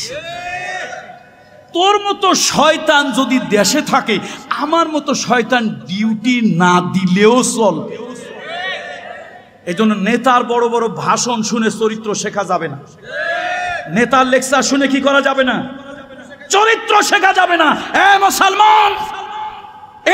তোর মতো শয়তান যদি দেশে থাকে, আমার মতো শয়তান ডিউটি না দিলেও চলবে। এই জন্য নেতার বড় বড় ভাষণ শুনে চরিত্র শেখা যাবে না, নেতার লেকচার শুনে কি করা যাবে না, চরিত্র শেখা যাবে না। এ মুসলমান,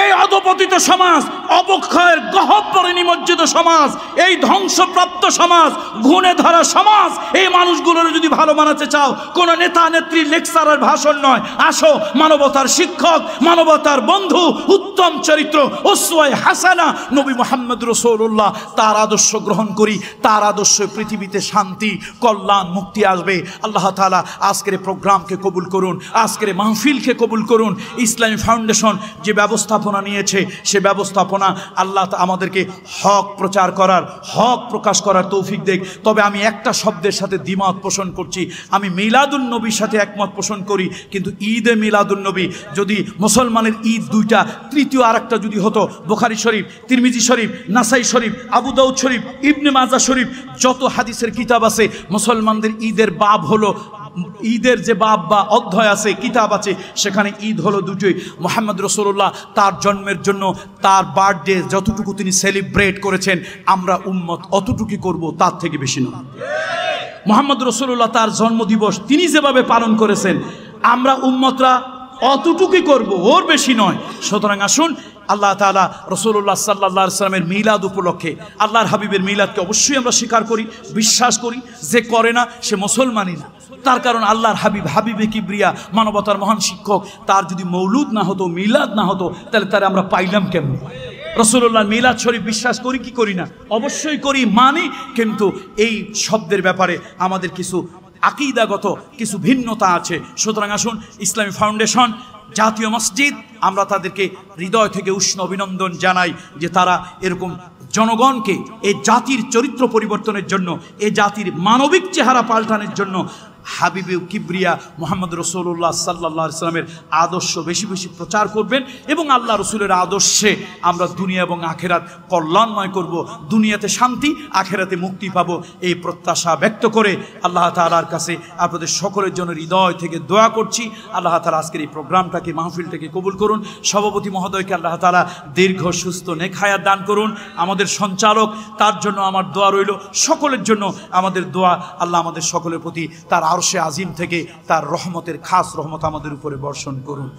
এই অধপতিত সমাজ, অবক্ষয়ের গহ্বরে নিমজ্জিত সমাজ, এই ধ্বংসপ্রাপ্ত সমাজ, গুণে ধরা সমাজ, এই মানুষগুলোর যদি ভালো বানাতে চাও, কোন নেতা নেত্রী লেকচারের ভাষণ নয়, আসো মানবতার শিক্ষক, মানবতার বন্ধু, উত্তম চরিত্র, উসওয়ায়ে হাসানা নবী মুহাম্মদ রাসূলুল্লাহ, তার আদর্শ গ্রহণ করি, তার আদর্শে পৃথিবীতে শান্তি, কল্যাণ, মুক্তি আসবে। আল্লাহ তাআলা আজকের প্রোগ্রামকে কবুল করুন, আজকের মাহফিলকে কবুল করুন। ইসলামী ফাউন্ডেশন যে ব্যবস্থাপনা নিয়েছে, সে ব্যবস্থাপনা আল্লাহ আমাদেরকে হক প্রচার করার, হক প্রকাশ করার তৌফিক দেখ। তবে আমি একটা শব্দের সাথে দ্বিমত পোষণ করছি, আমি মিলাদুন নবীর সাথে একমত পোষণ করি, কিন্তু ঈদে মিলাদুন নবী, যদি মুসলমানের ঈদ 2টা, তৃতীয় আরেকটা যদি হতো, বুখারী শরীফ, তিরমিজি শরীফ, নাসাই শরীফ, আবু দাউদ শরীফ, ইবনে মাজাহ শরীফ, যত হাদিসের কিতাব আছে, মুসলমানদের ঈদের বাব হলো ঈদের যে বাব বা অধ্যায় আছে, কিতাব আছে, সেখানে ঈদ হলো দুটোই। মুহাম্মদ রাসূলুল্লাহ তার জন্মের জন্য তার বার্থডে যতটুকু তিনি সেলিব্রেট করেছেন, আমরা উম্মত অতটুকুই করব, তার থেকে বেশি নয়। মুহাম্মদ রাসূলুল্লাহ তার জন্মদিবস তিনি যেভাবে পালন করেছেন, আমরা উম্মতরা অতটুকুই করব, ওর বেশি নয়। সুতরাং আসুন আল্লাহ তাআলা রাসূলুল্লাহ সাল্লাল্লাহু আলাইহি ওয়াসাল্লামের মিলাদ উপলক্ষে আল্লাহর হাবিবের মিলাদকে অবশ্যই আমরা স্বীকার করি, বিশ্বাস করি। যে করে না সে মুসলমানই না। তার কারণ আল্লাহর হাবিব, হাবিবে কিবরিয়া, মানবতার মহান শিক্ষক, তার যদি মৌলুদ না হতো, মিলাদ না হতো, তাহলে তারা আমরা পাইলাম কেমন? রাসূলুল্লাহ মিলাদ শরীফ বিশ্বাস করি কি করি না? অবশ্যই করি, মানি। কিন্তু এই শব্দের ব্যাপারে আমাদের কিছু আকীদাগত কিছু ভিন্নতা আছে। সুতরাং আসুন ইসলামী ফাউন্ডেশন, জাতীয় মসজিদ, আমরা তাদেরকে হৃদয় থেকে উষ্ণ অভিনন্দন জানাই যে তারা এরকম জনগণকে এই জাতির চরিত্র পরিবর্তনের জন্য, এই জাতির মানবিক চেহারা পাল্টানোর জন্য হাবিবে কিবরিয়া মুহাম্মদ রাসূলুল্লাহ সাল্লাল্লাহু আলাইহি ওয়াসাল্লামের আদর্শ বেশি বেশি প্রচার করবেন এবং আল্লাহ রসুলের আদর্শে আমরা দুনিয়া এবং আখেরাত কল্যাণময় করব, দুনিয়াতে শান্তি, আখেরাতে মুক্তি পাবো, এই প্রত্যাশা ব্যক্ত করে আল্লাহ তাআলার কাছে আপনাদের সকলের জন্য হৃদয় থেকে দোয়া করছি। আল্লাহ তাআলা আজকের এই প্রোগ্রামটাকে, মাহফিলটাকে কবুল করুন। সভাপতি মহোদয়কে আল্লাহ তাআলা দীর্ঘ সুস্থ নেক হায়াত দান করুন। আমাদের সঞ্চালক, তার জন্য আমার দোয়া রইল, সকলের জন্য আমাদের দোয়া। আল্লাহ আমাদের সকলের প্রতি তার আরশে আজিম থেকে তার রহমতের খাস রহমত আমাদের উপরে বর্ষণ করুন।